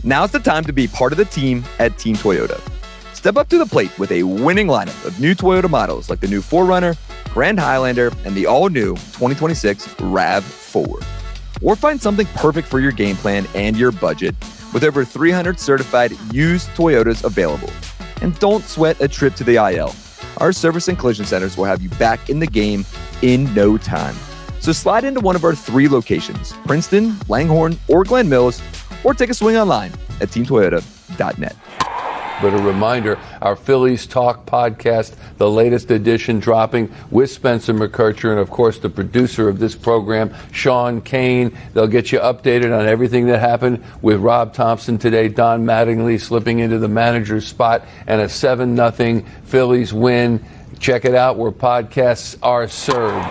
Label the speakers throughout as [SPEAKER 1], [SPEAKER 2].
[SPEAKER 1] Now's the time to be part of the team at Team Toyota. Step up to the plate with a winning lineup of new Toyota models like the new 4Runner, Grand Highlander, and the all-new 2026 RAV4. Or find something perfect for your game plan and your budget with over 300 certified used Toyotas available. And don't sweat a trip to the IL. Our service and collision centers will have you back in the game in no time. So slide into one of our 3 locations, Princeton, Langhorne, or Glen Mills, or take a swing online at teamtoyota.net.
[SPEAKER 2] But a reminder, our Phillies Talk podcast, the latest edition dropping with Spencer McKercher and, of course, the producer of this program, Sean Kane. They'll get you updated on everything that happened with Rob Thomson today, Don Mattingly slipping into the manager's spot, and a 7-0 Phillies win. Check it out where podcasts are served.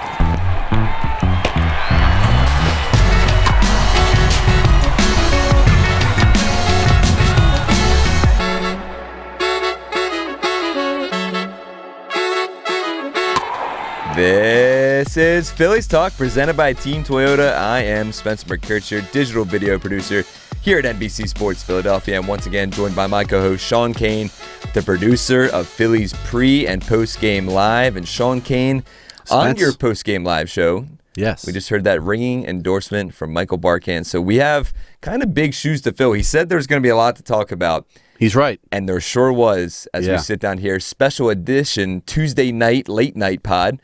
[SPEAKER 1] This is Phillies Talk, presented by Team Toyota. I am Spencer McKercher, digital video producer here at NBC Sports Philadelphia. And once again, joined by my co-host, Sean Kane, the producer of Phillies pre- and post-game live. And Sean Kane, on your post-game live show,
[SPEAKER 3] yes,
[SPEAKER 1] we just heard that ringing endorsement from Michael Barkan. So we have kind of big shoes to fill. He said there's going to be a lot to talk about.
[SPEAKER 3] He's right.
[SPEAKER 1] And there sure was as we sit down here. Special edition Tuesday night, late night pod.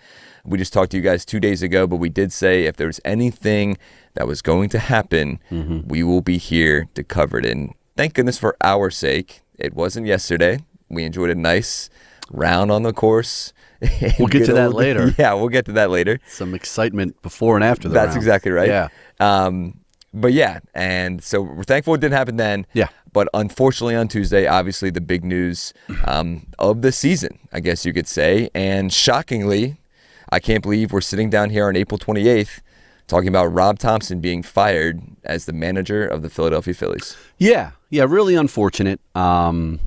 [SPEAKER 1] We just talked to you guys 2 days ago, but we did say if there was anything that was going to happen, we will be here to cover it. And thank goodness for our sake, it wasn't yesterday. We enjoyed a nice round on the course.
[SPEAKER 3] We'll get to that later.
[SPEAKER 1] Yeah, we'll get to that later.
[SPEAKER 3] Some excitement before and after the
[SPEAKER 1] That's
[SPEAKER 3] round.
[SPEAKER 1] exactly right.
[SPEAKER 3] Yeah.
[SPEAKER 1] But yeah, and so we're thankful it didn't happen then.
[SPEAKER 3] Yeah.
[SPEAKER 1] But unfortunately on Tuesday, obviously the big news of the season, I guess you could say. And shockingly, I can't believe we're sitting down here on April 28th talking about Rob Thomson being fired as the manager of the Philadelphia Phillies.
[SPEAKER 3] Yeah, really unfortunate. And,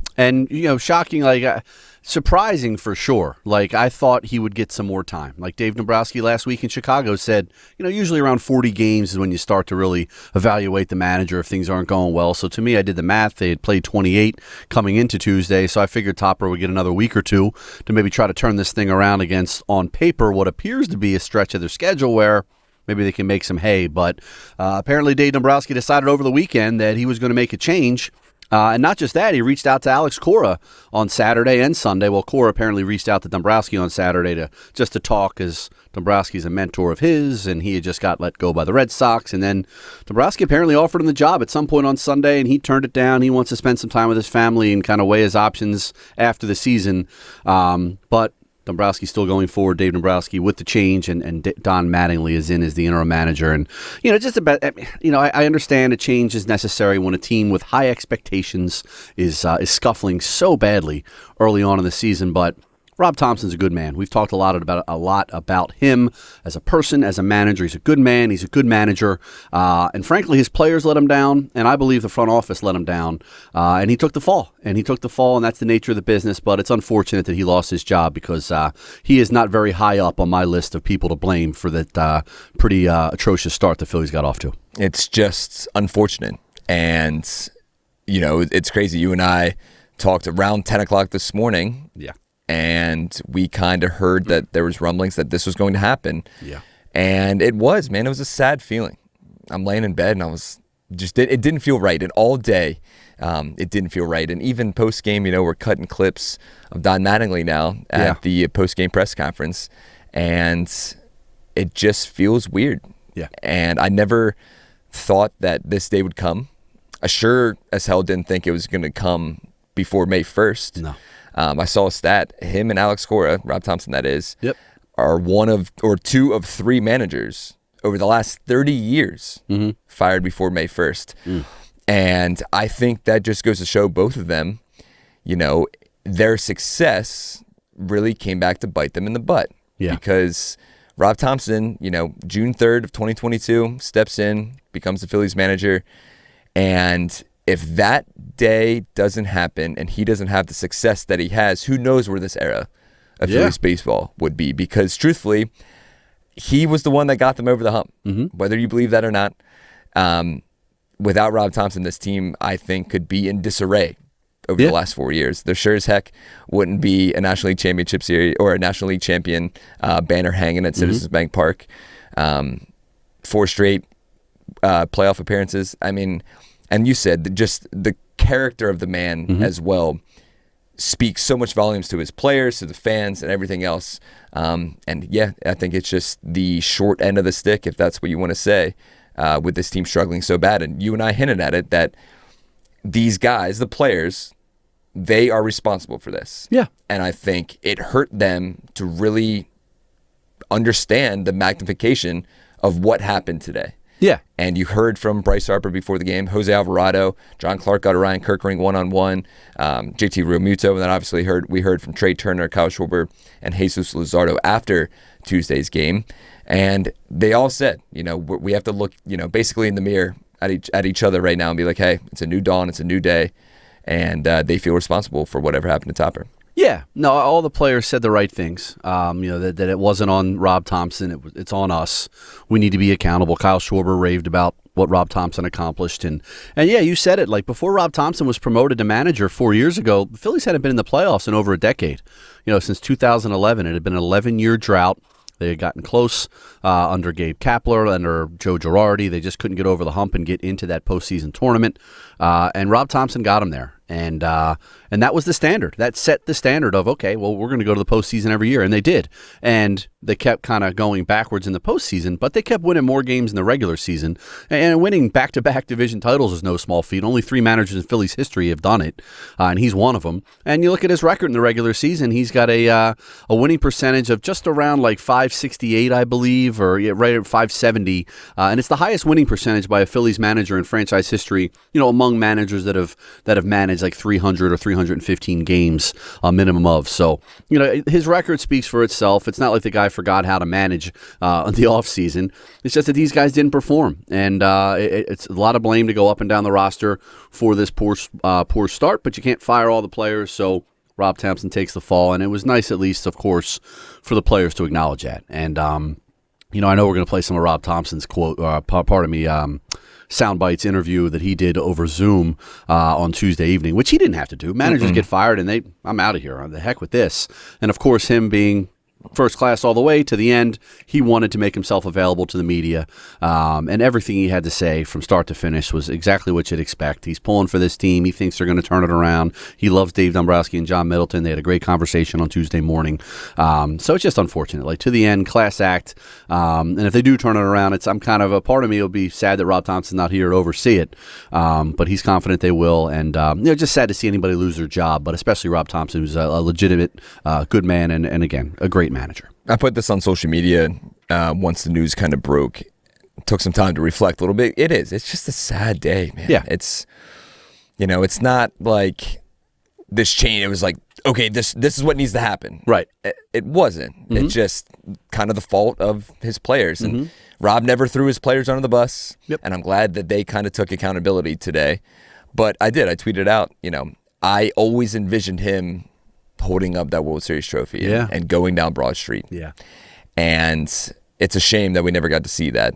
[SPEAKER 3] shocking, surprising for sure. I thought he would get some more time. Like Dave Dombrowski last week in Chicago said, usually around 40 games is when you start to really evaluate the manager if things aren't going well. So to me, I did the math. They had played 28 coming into Tuesday, so I figured Topper would get another week or two to maybe try to turn this thing around against, on paper, what appears to be a stretch of their schedule where maybe they can make some hay. But apparently Dave Dombrowski decided over the weekend that he was going to make a change. And not just that, he reached out to Alex Cora on Saturday and Sunday. Well, Cora apparently reached out to Dombrowski on Saturday to talk, because Dombrowski's a mentor of his, and he had just got let go by the Red Sox. And then Dombrowski apparently offered him the job at some point on Sunday, and he turned it down. He wants to spend some time with his family and kind of weigh his options after the season. But Dombrowski's still going forward, Dave Dombrowski, with the change, and Don Mattingly is in as the interim manager. And, I understand a change is necessary when a team with high expectations is scuffling so badly early on in the season, but Rob Thomson's a good man. We've talked a lot about him as a person, as a manager. He's a good man. He's a good manager. And frankly, his players let him down, and I believe the front office let him down. And he took the fall. And that's the nature of the business. But it's unfortunate that he lost his job, because he is not very high up on my list of people to blame for that pretty atrocious start the Phillies got off to.
[SPEAKER 1] It's just unfortunate. And, it's crazy. You and I talked around 10 o'clock this morning.
[SPEAKER 3] Yeah. And
[SPEAKER 1] we kind of heard that there was rumblings that this was going to happen.
[SPEAKER 3] Yeah.
[SPEAKER 1] And it was a sad feeling. I'm laying in bed and I was just, it didn't feel right. And all day, it didn't feel right. And even post-game, we're cutting clips of Don Mattingly now at the post-game press conference. And it just feels weird.
[SPEAKER 3] Yeah.
[SPEAKER 1] And I never thought that this day would come. I sure as hell didn't think it was going to come before May 1st.
[SPEAKER 3] No.
[SPEAKER 1] I saw a stat. Him and Alex Cora, Rob Thomson that is, are two of three managers over the last 30 years fired before May 1st. And I think that just goes to show both of them, their success really came back to bite them in the butt.
[SPEAKER 3] Yeah.
[SPEAKER 1] Because Rob Thomson, June 3rd of 2022, steps in, becomes the Phillies manager, and if that day doesn't happen and he doesn't have the success that he has, who knows where this era of Phillies baseball would be? Because truthfully, he was the one that got them over the hump, whether you believe that or not. without Rob Thomson, this team, I think, could be in disarray over the last 4 years. There sure as heck wouldn't be a National League Championship Series or a National League champion banner hanging at Citizens Bank Park. 4 straight playoff appearances. I mean, and you said just the character of the man as well speaks so much volumes to his players, to the fans, and everything else. And yeah, I think it's just the short end of the stick, if that's what you want to say, with this team struggling so bad. And you and I hinted at it, that these guys, the players, they are responsible for this.
[SPEAKER 3] Yeah.
[SPEAKER 1] And I think it hurt them to really understand the magnification of what happened today.
[SPEAKER 3] Yeah.
[SPEAKER 1] And you heard from Bryce Harper before the game, Jose Alvarado, John Clark got a Ryan Kirkering one-on-one, JT Realmuto, and then obviously we heard from Trey Turner, Kyle Schwarber, and Jesus Luzardo after Tuesday's game. And they all said, we have to look, basically in the mirror at each other right now and be like, hey, it's a new dawn, it's a new day, and they feel responsible for whatever happened to Topper.
[SPEAKER 3] Yeah, no, all the players said the right things. That it wasn't on Rob Thomson; it's on us. We need to be accountable. Kyle Schwarber raved about what Rob Thomson accomplished, and yeah, you said it. Like, before Rob Thomson was promoted to manager 4 years ago, the Phillies hadn't been in the playoffs in over a decade. Since 2011, it had been an 11-year drought. They had gotten close under Gabe Kapler, under Joe Girardi. They just couldn't get over the hump and get into that postseason tournament. And Rob Thomson got them there. And that was the standard. That set the standard of, okay, well, we're going to go to the postseason every year. And they did. And they kept kind of going backwards in the postseason, but they kept winning more games in the regular season. And winning back-to-back division titles is no small feat. Only 3 managers in Phillies history have done it, and he's one of them. And you look at his record in the regular season, he's got a winning percentage of just around like .568, I believe, or right at .570. And it's the highest winning percentage by a Phillies manager in franchise history, among managers that have managed like 300 or 315 games, a minimum of. So, his record speaks for itself. It's not like the guy forgot how to manage the offseason. It's just that these guys didn't perform. And it's a lot of blame to go up and down the roster for this poor start, but you can't fire all the players. So Rob Thomson takes the fall. And it was nice, at least, of course, for the players to acknowledge that. And, I know we're going to play some of Rob Thompson's sound bites interview that he did over Zoom on Tuesday evening, which he didn't have to do. Managers get fired and I'm out of here. The heck with this. And of course, him being first class all the way to the end, he wanted to make himself available to the media. And everything he had to say from start to finish was exactly what you'd expect. He's pulling for this team. He thinks they're going to turn it around. He loves Dave Dombrowski and John Middleton. They had a great conversation on Tuesday morning. So it's just unfortunate. Like, to the end, class act. And if they do turn it around, I'm kind of a part of me will be sad that Rob Thompson's not here to oversee it. But he's confident they will. And, just sad to see anybody lose their job, but especially Rob Thomson, who's a legitimate, good man and again, a great manager.
[SPEAKER 1] I put this on social media once the news kind of broke. Took some time to reflect a little bit. It's just a sad day, man.
[SPEAKER 3] Yeah.
[SPEAKER 1] It's not like this chain. It was like, okay, this is what needs to happen.
[SPEAKER 3] Right.
[SPEAKER 1] It wasn't. It's just kind of the fault of his players. And Rob never threw his players under the bus.
[SPEAKER 3] Yep.
[SPEAKER 1] And I'm glad that they kind of took accountability today. But I tweeted out, I always envisioned him holding up that World Series trophy and going down Broad Street.
[SPEAKER 3] Yeah.
[SPEAKER 1] And it's a shame that we never got to see that.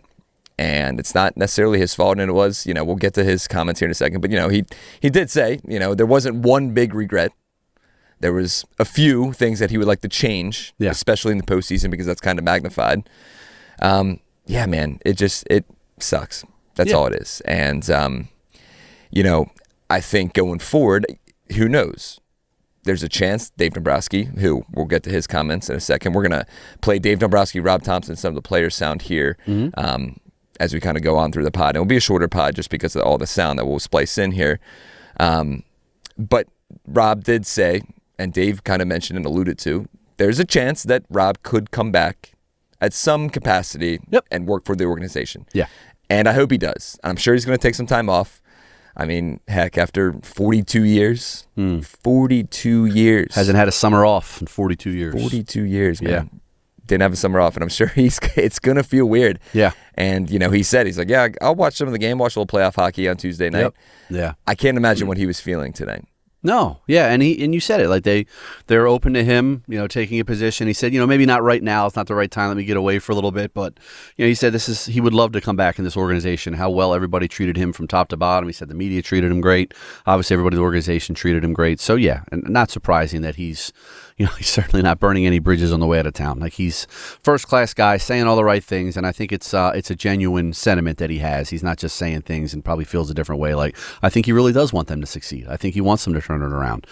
[SPEAKER 1] And it's not necessarily his fault, and it was, we'll get to his comments here in a second, but, he did say, there wasn't one big regret. There was a few things that he would like to change, especially in the postseason, because that's kind of magnified. Yeah, man, it sucks. That's all it is. And, I think going forward, who knows? There's a chance Dave Dombrowski, who we'll get to his comments in a second. We're going to play Dave Dombrowski, Rob Thomson, some of the players' sound here as we kind of go on through the pod. And it'll be a shorter pod just because of all the sound that we'll splice in here. But Rob did say, and Dave kind of mentioned and alluded to, there's a chance that Rob could come back at some capacity and work for the organization.
[SPEAKER 3] Yeah.
[SPEAKER 1] And I hope he does. I'm sure he's going to take some time off. I mean, heck, after 42 years, 42 years.
[SPEAKER 3] Hasn't had a summer off in 42 years.
[SPEAKER 1] 42 years, man. Yeah. Didn't have a summer off, and I'm sure it's going to feel weird.
[SPEAKER 3] Yeah.
[SPEAKER 1] And, he said, he's like, yeah, I'll watch some of the game, watch a little playoff hockey on Tuesday night.
[SPEAKER 3] Yep. Yeah.
[SPEAKER 1] I can't imagine what he was feeling today.
[SPEAKER 3] No, yeah, and you said it, like they're open to him, taking a position. He said, maybe not right now, it's not the right time. Let me get away for a little bit, but he said he would love to come back in this organization. How well everybody treated him from top to bottom. He said the media treated him great. Obviously, everybody in the organization treated him great. So yeah, and not surprising that he's certainly not burning any bridges on the way out of town. Like, he's first-class guy, saying all the right things, and I think it's a genuine sentiment that he has. He's not just saying things and probably feels a different way. Like, I think he really does want them to succeed. I think he wants them to turn it around.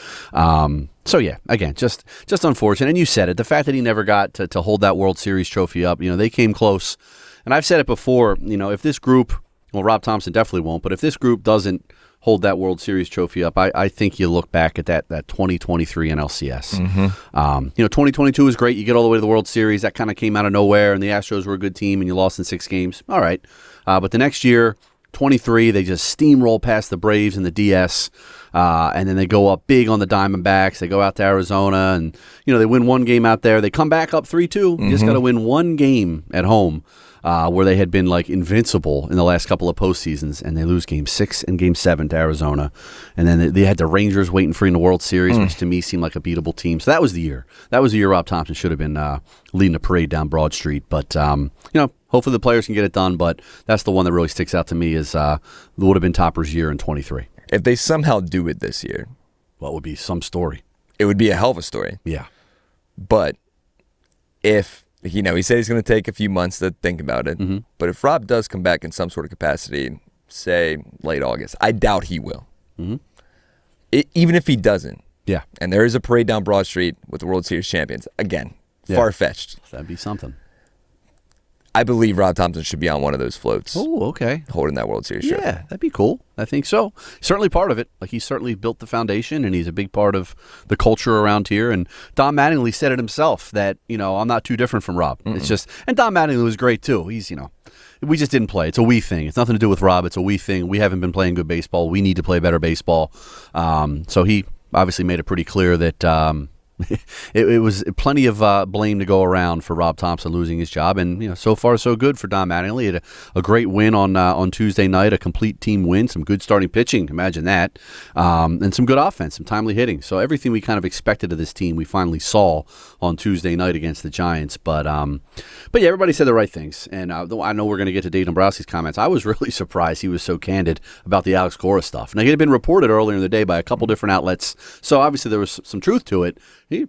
[SPEAKER 3] So yeah, again, just unfortunate. And you said it, the fact that he never got to hold that World Series trophy up. They came close, and I've said it before. if this group, well, Rob Thomson definitely won't, but if this group doesn't hold that World Series trophy up, I think you look back at that 2023 NLCS. 2022 was great. You get all the way to the World Series. That kind of came out of nowhere, and the Astros were a good team, and you lost in 6 games. All right. But the next year, 23, they just steamroll past the Braves in the DS, and then they go up big on the Diamondbacks. They go out to Arizona, and they win one game out there. They come back up 3-2. You just got to win one game at home, where they had been like invincible in the last couple of postseasons, and they lose Game 6 and Game 7 to Arizona. And then they had the Rangers waiting for you in the World Series, which to me seemed like a beatable team. So that was the year. That was the year Rob Thomson should have been leading the parade down Broad Street. But, hopefully the players can get it done. But that's the one that really sticks out to me is would have been Topper's year in 23.
[SPEAKER 1] If they somehow do it this year,
[SPEAKER 3] what would be some story?
[SPEAKER 1] It would be a hell of a story.
[SPEAKER 3] Yeah.
[SPEAKER 1] But if... he said he's going to take a few months to think about it. Mm-hmm. But if Rob does come back in some sort of capacity, say late August, I doubt he will. Mm-hmm. Even if he doesn't.
[SPEAKER 3] Yeah.
[SPEAKER 1] And there is a parade down Broad Street with the World Series champions. Again, far-fetched.
[SPEAKER 3] That'd be something.
[SPEAKER 1] I believe Rob Thomson should be on one of those floats.
[SPEAKER 3] Oh, okay.
[SPEAKER 1] Holding that World Series trophy.
[SPEAKER 3] Yeah, that'd be cool. I think so. Certainly part of it. Like, he's certainly built the foundation, and he's a big part of the culture around here. And Don Mattingly said it himself that, I'm not too different from Rob. Mm-mm. It's just, and Don Mattingly was great too. He's, we just didn't play. It's a we thing. It's nothing to do with Rob. It's a we thing. We haven't been playing good baseball. We need to play better baseball. So he obviously made it pretty clear that, it was plenty of blame to go around for Rob Thomson losing his job, and so far so good for Don Mattingly. He had a great win on Tuesday night, a complete team win, some good starting pitching, imagine that, and some good offense, some timely hitting. So everything we kind of expected of this team, we finally saw on Tuesday night against the Giants. But yeah, everybody said the right things, and I know we're going to get to Dave Dombrowski's comments. I was really surprised he was so candid about the Alex Cora stuff. Now, he had been reported earlier in the day by a couple different outlets, so obviously there was some truth to it.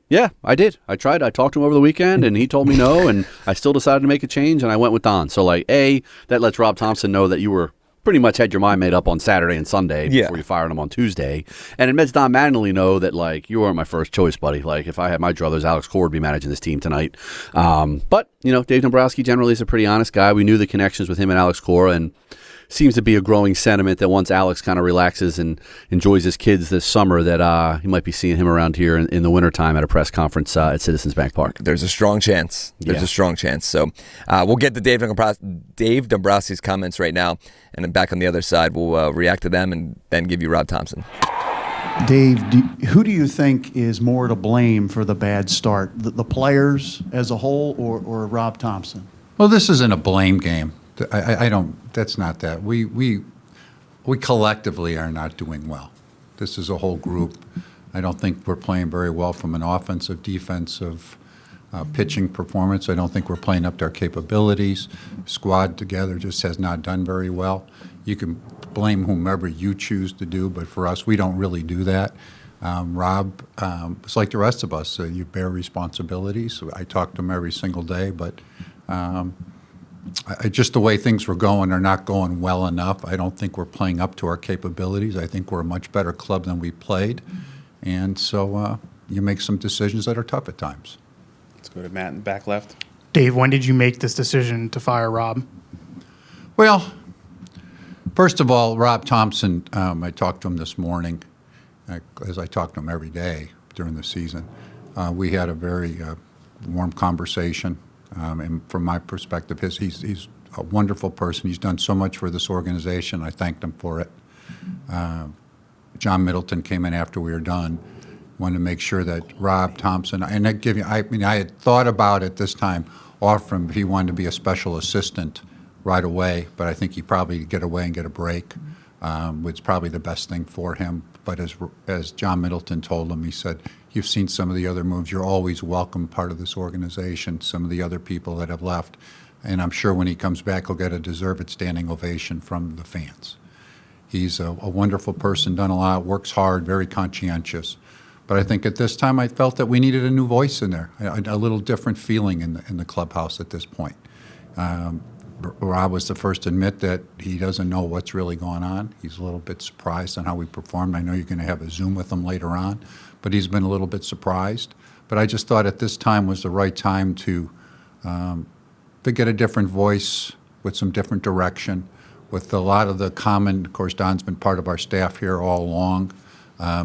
[SPEAKER 3] Yeah, I did. I tried. I talked to him over the weekend, and he told me no, and I still decided to make a change, and I went with Don. So, that lets Rob Thomson know that you were pretty much had your mind made up on Saturday and Sunday before you fired him on Tuesday. And it lets Don Mattingly know that, you weren't my first choice, buddy. If I had my druthers, Alex Cora would be managing this team tonight. But, Dave Dombrowski generally is a pretty honest guy. We knew the connections with him and Alex Cora, and seems to be a growing sentiment that once Alex kind of relaxes and enjoys his kids this summer, that you might be seeing him around here in the wintertime at a press conference at Citizens Bank Park.
[SPEAKER 1] There's a strong chance. There's a strong chance. So we'll get to Dave Dombrowski's comments right now, and then back on the other side, we'll react to them and then give you Rob Thomson.
[SPEAKER 4] Dave, who do you think is more to blame for the bad start, the players as a whole or Rob Thomson?
[SPEAKER 5] Well, this isn't a blame game. I don't. That's not that. We collectively are not doing well. This is a whole group. I don't think we're playing very well from an offensive, defensive, pitching performance. I don't think we're playing up to our capabilities. Squad together just has not done very well. You can blame whomever you choose to do, but for us, we don't really do that. Rob, it's like the rest of us. You bear responsibilities. I talk to him every single day, but. Just the way things were going are not going well enough. I don't think we're playing up to our capabilities. I think we're a much better club than we played. And so you make some decisions that are tough at times.
[SPEAKER 6] Let's go to Matt in the back left.
[SPEAKER 7] Dave, when did you make this decision to fire Rob?
[SPEAKER 5] Well, first of all, Rob Thomson, I talked to him this morning, as I talk to him every day during the season. We had a very warm conversation. And from my perspective, he's a wonderful person. He's done so much for this organization. I thanked him for it. John Middleton came in after we were done, wanted to make sure that Rob Thomson, and I had thought about it this time, offer him if he wanted to be a special assistant right away, but I think he'd probably get away and get a break. was probably the best thing for him. But as John Middleton told him, he said, you've seen some of the other moves. You're always welcome part of this organization, some of the other people that have left. And I'm sure when he comes back, he'll get a deserved standing ovation from the fans. He's a wonderful person, done a lot, works hard, very conscientious. But I think at this time I felt that we needed a new voice in there, a little different feeling in the clubhouse at this point. Rob was the first to admit that he doesn't know what's really going on. He's a little bit surprised on how we performed. I know you're going to have a Zoom with him later on, but he's been a little bit surprised. But I just thought at this time was the right time to get a different voice with some different direction, with a lot of the common. Of course, Don's been part of our staff here all along,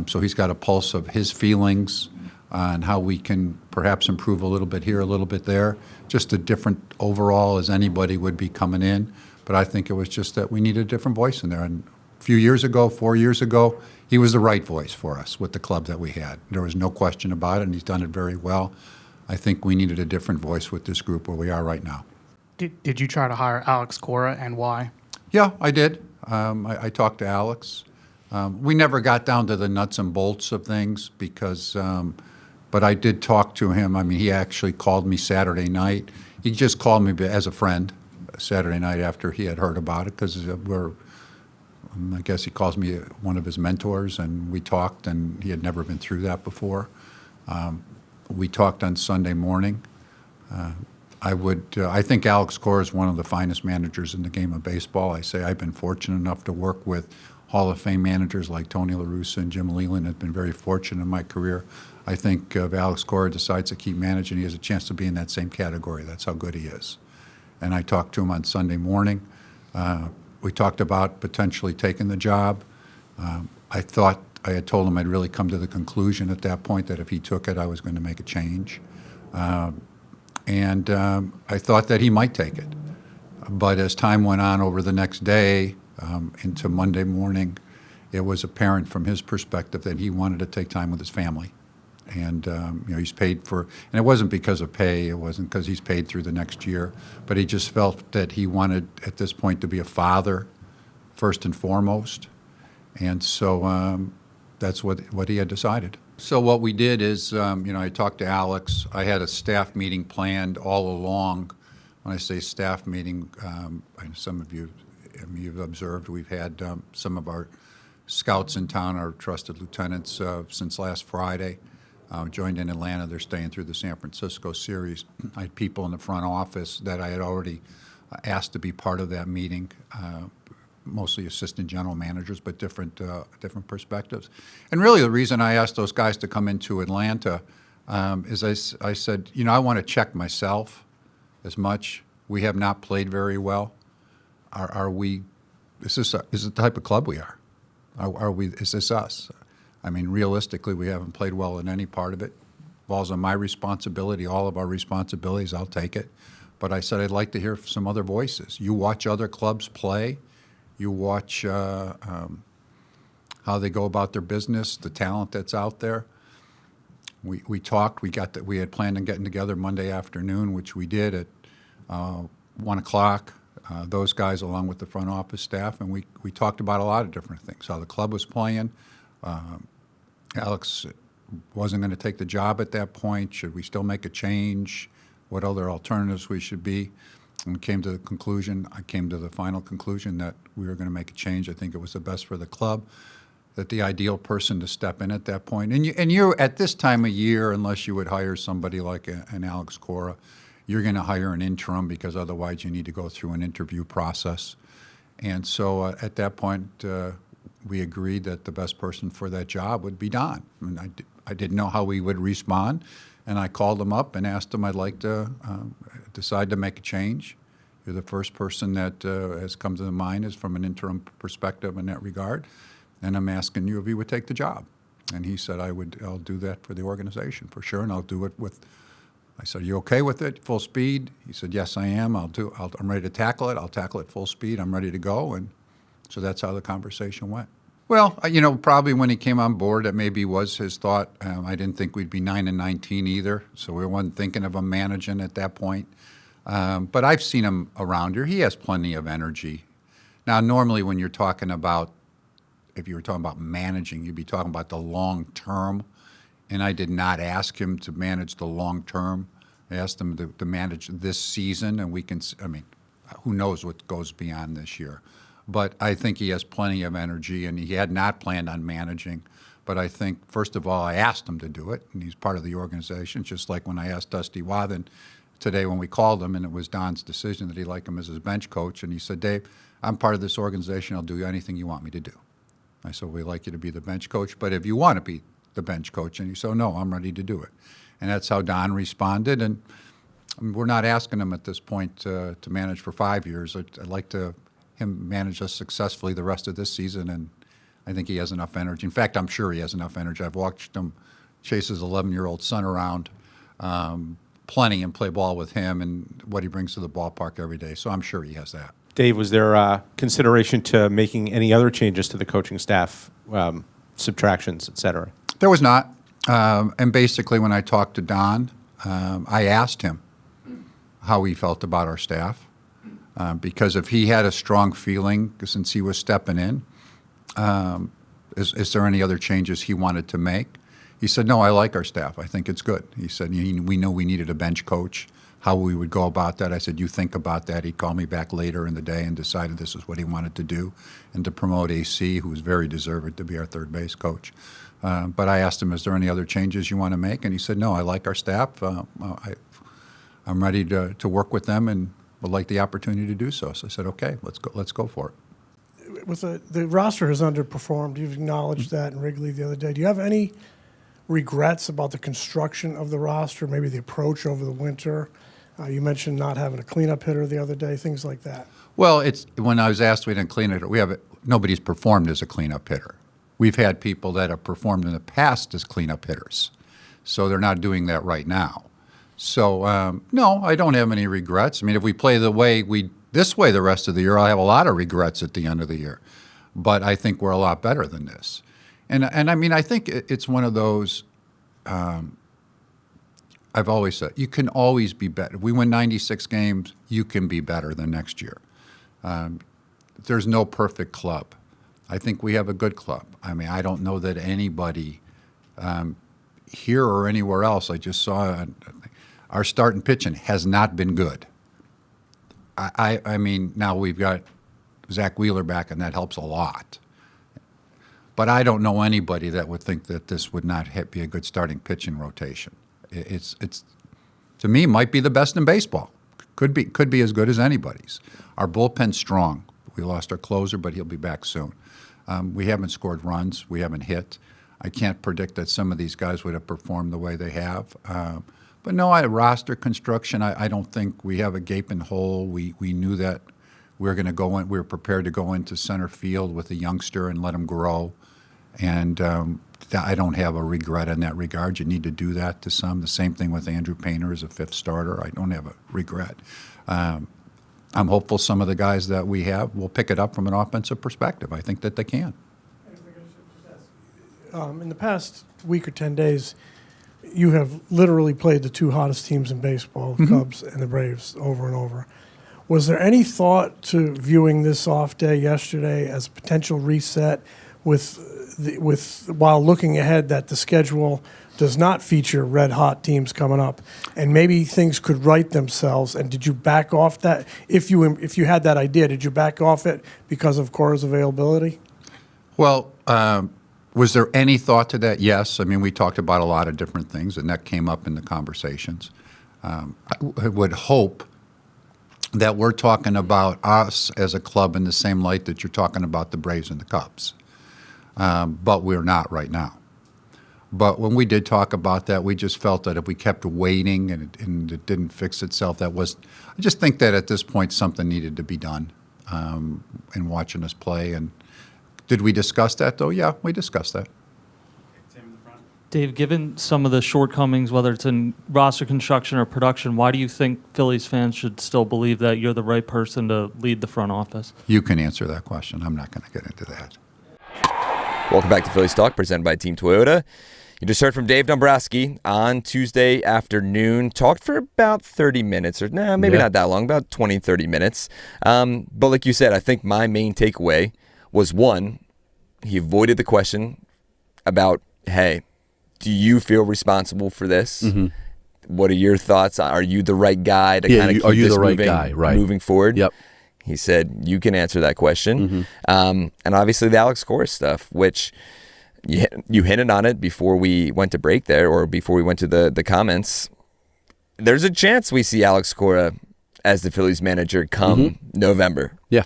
[SPEAKER 5] so he's got a pulse of his feelings on how we can perhaps improve a little bit here, a little bit there. Just a different overall as anybody would be coming in. But I think it was just that we needed a different voice in there. And a few years ago, 4 years ago, he was the right voice for us with the club that we had. There was no question about it, and he's done it very well. I think we needed a different voice with this group where we are right now.
[SPEAKER 7] Did you try to hire Alex Cora, and why?
[SPEAKER 5] Yeah, I did. I talked to Alex. We never got down to the nuts and bolts of things because but I did talk to him. I mean, he actually called me Saturday night. He just called me as a friend Saturday night after he had heard about it because I guess he calls me one of his mentors, and we talked, and he had never been through that before. We talked on Sunday morning. I think Alex Cora is one of the finest managers in the game of baseball. I've been fortunate enough to work with Hall of Fame managers like Tony La Russa and Jim Leland. I've been very fortunate in my career. I think if Alex Cora decides to keep managing, he has a chance to be in that same category. That's how good he is. And I talked to him on Sunday morning. We talked about potentially taking the job. I thought I had told him I'd really come to the conclusion at that point that if he took it, I was going to make a change. And I thought that he might take it. But as time went on over the next day into Monday morning, it was apparent from his perspective that he wanted to take time with his family. And he's paid for, and it wasn't because of pay, it wasn't because he's paid through the next year, but he just felt that he wanted at this point to be a father first and foremost. And so that's what he had decided. So what we did is, I talked to Alex. I had a staff meeting planned all along. When I say staff meeting, some of you've observed we've had some of our scouts in town, our trusted lieutenants, since last Friday. Joined in Atlanta. They're staying through the San Francisco series. I had people in the front office that I had already asked to be part of that meeting, mostly assistant general managers, but different perspectives. And really the reason I asked those guys to come into Atlanta is I said, I want to check myself as much. We have not played very well. Is this the type of club we are? Is this us? I mean, realistically, we haven't played well in any part of it. Falls on my responsibility, all of our responsibilities, I'll take it. But I said I'd like to hear some other voices. You watch other clubs play. You watch how they go about their business, the talent that's out there. We talked. We had planned on getting together Monday afternoon, which we did at 1 o'clock. Those guys, along with the front office staff, and we talked about a lot of different things. How the club was playing. Alex wasn't going to take the job at that point. Should we still make a change? What other alternatives we should be? And I came to the final conclusion that we were going to make a change. I think it was the best for the club, that the ideal person to step in at that point. And you at this time of year, unless you would hire somebody like an Alex Cora, you're going to hire an interim because otherwise you need to go through an interview process. And so at that point, we agreed that the best person for that job would be Don. And I didn't know how he would respond, and I called him up and asked him I'd like to decide to make a change. You're the first person that has come to the mind is from an interim perspective in that regard, and I'm asking you if you would take the job. And he said I'll do that for the organization for sure, and I'll do it with. I said, are you okay with it, full speed? He said, yes, I am. I'm ready to tackle it. I'll tackle it full speed. I'm ready to go. And so that's how the conversation went. Well, probably when he came on board, that maybe was his thought. I didn't think we'd be 9-19 either, so we weren't thinking of him managing at that point. But I've seen him around here. He has plenty of energy. Now, normally when you're talking about if you were talking about managing, you'd be talking about the long term. And I did not ask him to manage the long term. I asked him to manage this season, and who knows what goes beyond this year. But I think he has plenty of energy, and he had not planned on managing. But I think, first of all, I asked him to do it, and he's part of the organization, just like when I asked Dusty Wathen today when we called him, and it was Don's decision that he liked him as his bench coach. And he said, Dave, I'm part of this organization. I'll do anything you want me to do. I said, we'd like you to be the bench coach, but if you want to be the bench coach, and he said, no, I'm ready to do it. And that's how Don responded. And we're not asking him at this point to manage for 5 years. I'd like him manage us successfully the rest of this season, and I think he has enough energy. In fact, I'm sure he has enough energy. I've watched him chase his 11-year-old son around plenty and play ball with him and what he brings to the ballpark every day. So I'm sure he has that.
[SPEAKER 8] Dave, was there consideration to making any other changes to the coaching staff, subtractions, et cetera?
[SPEAKER 5] There was not. And basically, when I talked to Don, I asked him how he felt about our staff. Because if he had a strong feeling, since he was stepping in, is there any other changes he wanted to make? He said, no, I like our staff. I think it's good. He said, we know we needed a bench coach, how we would go about that. I said, you think about that. He called me back later in the day and decided this is what he wanted to do and to promote AC, who was very deserved to be our third base coach. But I asked him, is there any other changes you want to make? And he said, no, I like our staff. I'm ready to work with them and would like the opportunity to do so. So I said, okay, let's go for it.
[SPEAKER 9] With the roster has underperformed. You've acknowledged that in Wrigley the other day. Do you have any regrets about the construction of the roster, maybe the approach over the winter? You mentioned not having a cleanup hitter the other day, things like that.
[SPEAKER 5] Well, when I was asked, we didn't clean it. Nobody's performed as a cleanup hitter. We've had people that have performed in the past as cleanup hitters, so they're not doing that right now. So no, I don't have any regrets. I mean, if we play this way the rest of the year, I'll have a lot of regrets at the end of the year. But I think we're a lot better than this. And I mean, I think it's one of those. I've always said you can always be better. If we win 96 games, you can be better than next year. There's no perfect club. I think we have a good club. I mean, I don't know that anybody here or anywhere else. I just saw our starting pitching has not been good. I mean, now we've got Zach Wheeler back, and that helps a lot. But I don't know anybody that would think that this would not be a good starting pitching rotation. It's to me might be the best in baseball. Could be as good as anybody's. Our bullpen's strong. We lost our closer, but he'll be back soon. We haven't scored runs. We haven't hit. I can't predict that some of these guys would have performed the way they have. But no, roster construction, I don't think we have a gaping hole. We knew that we were going to go in. We were prepared to go into center field with a youngster and let him grow. And I don't have a regret in that regard. You need to do that to some. The same thing with Andrew Painter as a fifth starter. I don't have a regret. I'm hopeful some of the guys that we have will pick it up from an offensive perspective. I think that they can.
[SPEAKER 9] In the past week or 10 days, you have literally played the two hottest teams in baseball, the Cubs and the Braves, over and over. Was there any thought to viewing this off day yesterday as a potential reset while looking ahead that the schedule does not feature red-hot teams coming up, and maybe things could right themselves? And did you back off that? If you had that idea, did you back off it because of Cora's availability?
[SPEAKER 5] Well, was there any thought to that? Yes. I mean, we talked about a lot of different things, and that came up in the conversations. I would hope that we're talking about us as a club in the same light that you're talking about the Braves and the Cubs. But we're not right now. But when we did talk about that, we just felt that if we kept waiting and it didn't fix itself, I just think that at this point something needed to be done in watching us play. And did we discuss that, though? Yeah, we discussed that.
[SPEAKER 10] Dave, given some of the shortcomings, whether it's in roster construction or production, why do you think Phillies fans should still believe that you're the right person to lead the front office?
[SPEAKER 5] You can answer that question. I'm not going to get into that.
[SPEAKER 1] Welcome back to Phillies Talk, presented by Team Toyota. You just heard from Dave Dombrowski on Tuesday afternoon. Talked for about 30 minutes, or maybe not that long, about 20, 30 minutes. But like you said, I think my main takeaway was, one, He avoided the question about, hey, do you feel responsible for this?
[SPEAKER 3] Mm-hmm.
[SPEAKER 1] What are your thoughts? Are you the right guy to kind of keep this moving forward?
[SPEAKER 3] Yep.
[SPEAKER 1] He said, you can answer that question.
[SPEAKER 3] Mm-hmm.
[SPEAKER 1] And obviously the Alex Cora stuff, which you hinted on it before we went to break there, or before we went to the comments. There's a chance we see Alex Cora as the Phillies manager come November.
[SPEAKER 3] Yeah.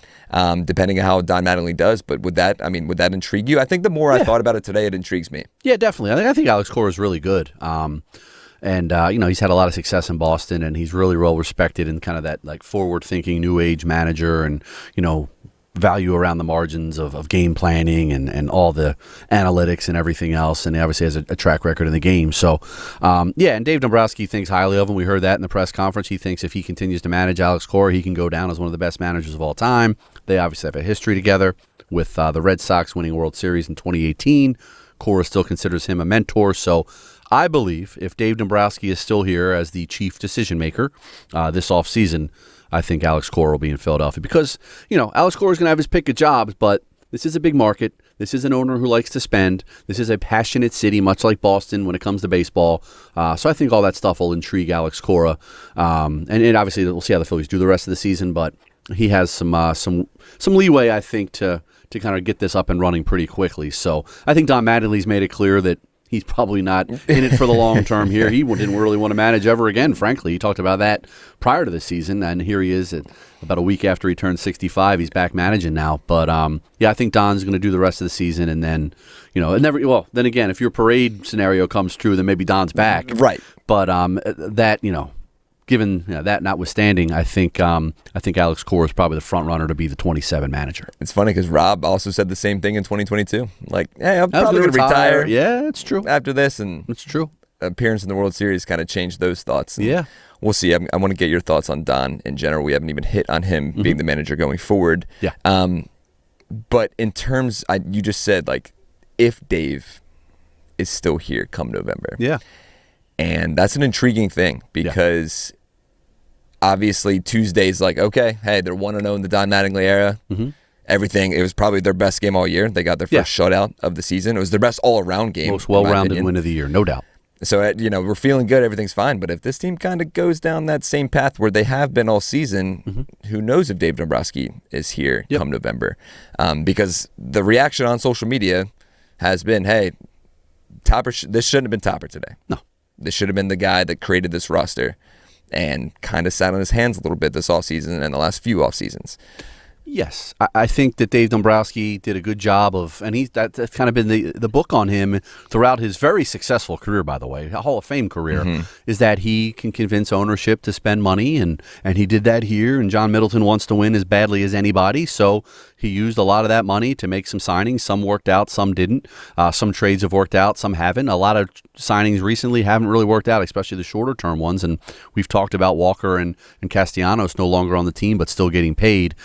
[SPEAKER 1] Depending on how Don Mattingly does. But would that intrigue you? I think the more I thought about it today, it intrigues me.
[SPEAKER 3] Yeah, definitely. I think Alex Cora is really good. And he's had a lot of success in Boston, and he's really well respected in kind of that like forward-thinking, new age manager, and value around the margins of game planning and all the analytics and everything else. And he obviously has a track record in the game. So, and Dave Dombrowski thinks highly of him. We heard that in the press conference. He thinks if he continues to manage Alex Cora, he can go down as one of the best managers of all time. They obviously have a history together with the Red Sox winning World Series in 2018. Cora still considers him a mentor. So I believe if Dave Dombrowski is still here as the chief decision maker this offseason, I think Alex Cora will be in Philadelphia because, Alex Cora is going to have his pick of jobs, but this is a big market. This is an owner who likes to spend. This is a passionate city, much like Boston when it comes to baseball. So I think all that stuff will intrigue Alex Cora. And obviously we'll see how the Phillies do the rest of the season, but he has some leeway, I think, to kind of get this up and running pretty quickly. So I think Don Mattingly's made it clear that he's probably not in it for the long term here. He didn't really want to manage ever again, frankly. He talked about that prior to the season, and here he is about a week after he turned 65. He's back managing now. But, I think Don's going to do the rest of the season, and then, then again, if your parade scenario comes true, then maybe Don's back.
[SPEAKER 1] Right.
[SPEAKER 3] But given that notwithstanding, I think Alex Cora is probably the front runner to be the 27 manager.
[SPEAKER 1] It's funny because Rob also said the same thing in 2022. Like, hey, I'm probably going to retire.
[SPEAKER 3] Yeah, it's true.
[SPEAKER 1] After this, and
[SPEAKER 3] it's true.
[SPEAKER 1] Appearance in the World Series kind of changed those thoughts. And
[SPEAKER 3] yeah,
[SPEAKER 1] we'll see. I want to get your thoughts on Don in general. We haven't even hit on him being the manager going forward.
[SPEAKER 3] Yeah.
[SPEAKER 1] But in terms, you just said like, if Dave is still here come November.
[SPEAKER 3] Yeah.
[SPEAKER 1] And that's an intriguing thing because. Obviously, Tuesday's like, okay, hey, they're 1-0 in the Don Mattingly era.
[SPEAKER 3] Mm-hmm.
[SPEAKER 1] Everything, it was probably their best game all year. They got their first shutout of the season. It was their best all-around game.
[SPEAKER 3] Most well-rounded win of the year, no doubt.
[SPEAKER 1] So, we're feeling good. Everything's fine. But if this team kind of goes down that same path where they have been all season, who knows if Dave Dombrowski is here come November. Because the reaction on social media has been, hey, Topper, this shouldn't have been Topper today.
[SPEAKER 3] No.
[SPEAKER 1] This should have been the guy that created this roster. And kind of sat on his hands a little bit this offseason and the last few off seasons.
[SPEAKER 3] Yes, I think that Dave Dombrowski did a good job of, and that's kind of been the book on him throughout his very successful career, by the way, a Hall of Fame career, is that he can convince ownership to spend money, and he did that here, and John Middleton wants to win as badly as anybody, so he used a lot of that money to make some signings. Some worked out, some didn't. Some trades have worked out, some haven't. A lot of signings recently haven't really worked out, especially the shorter-term ones, and we've talked about Walker and Castellanos no longer on the team, but still getting paid.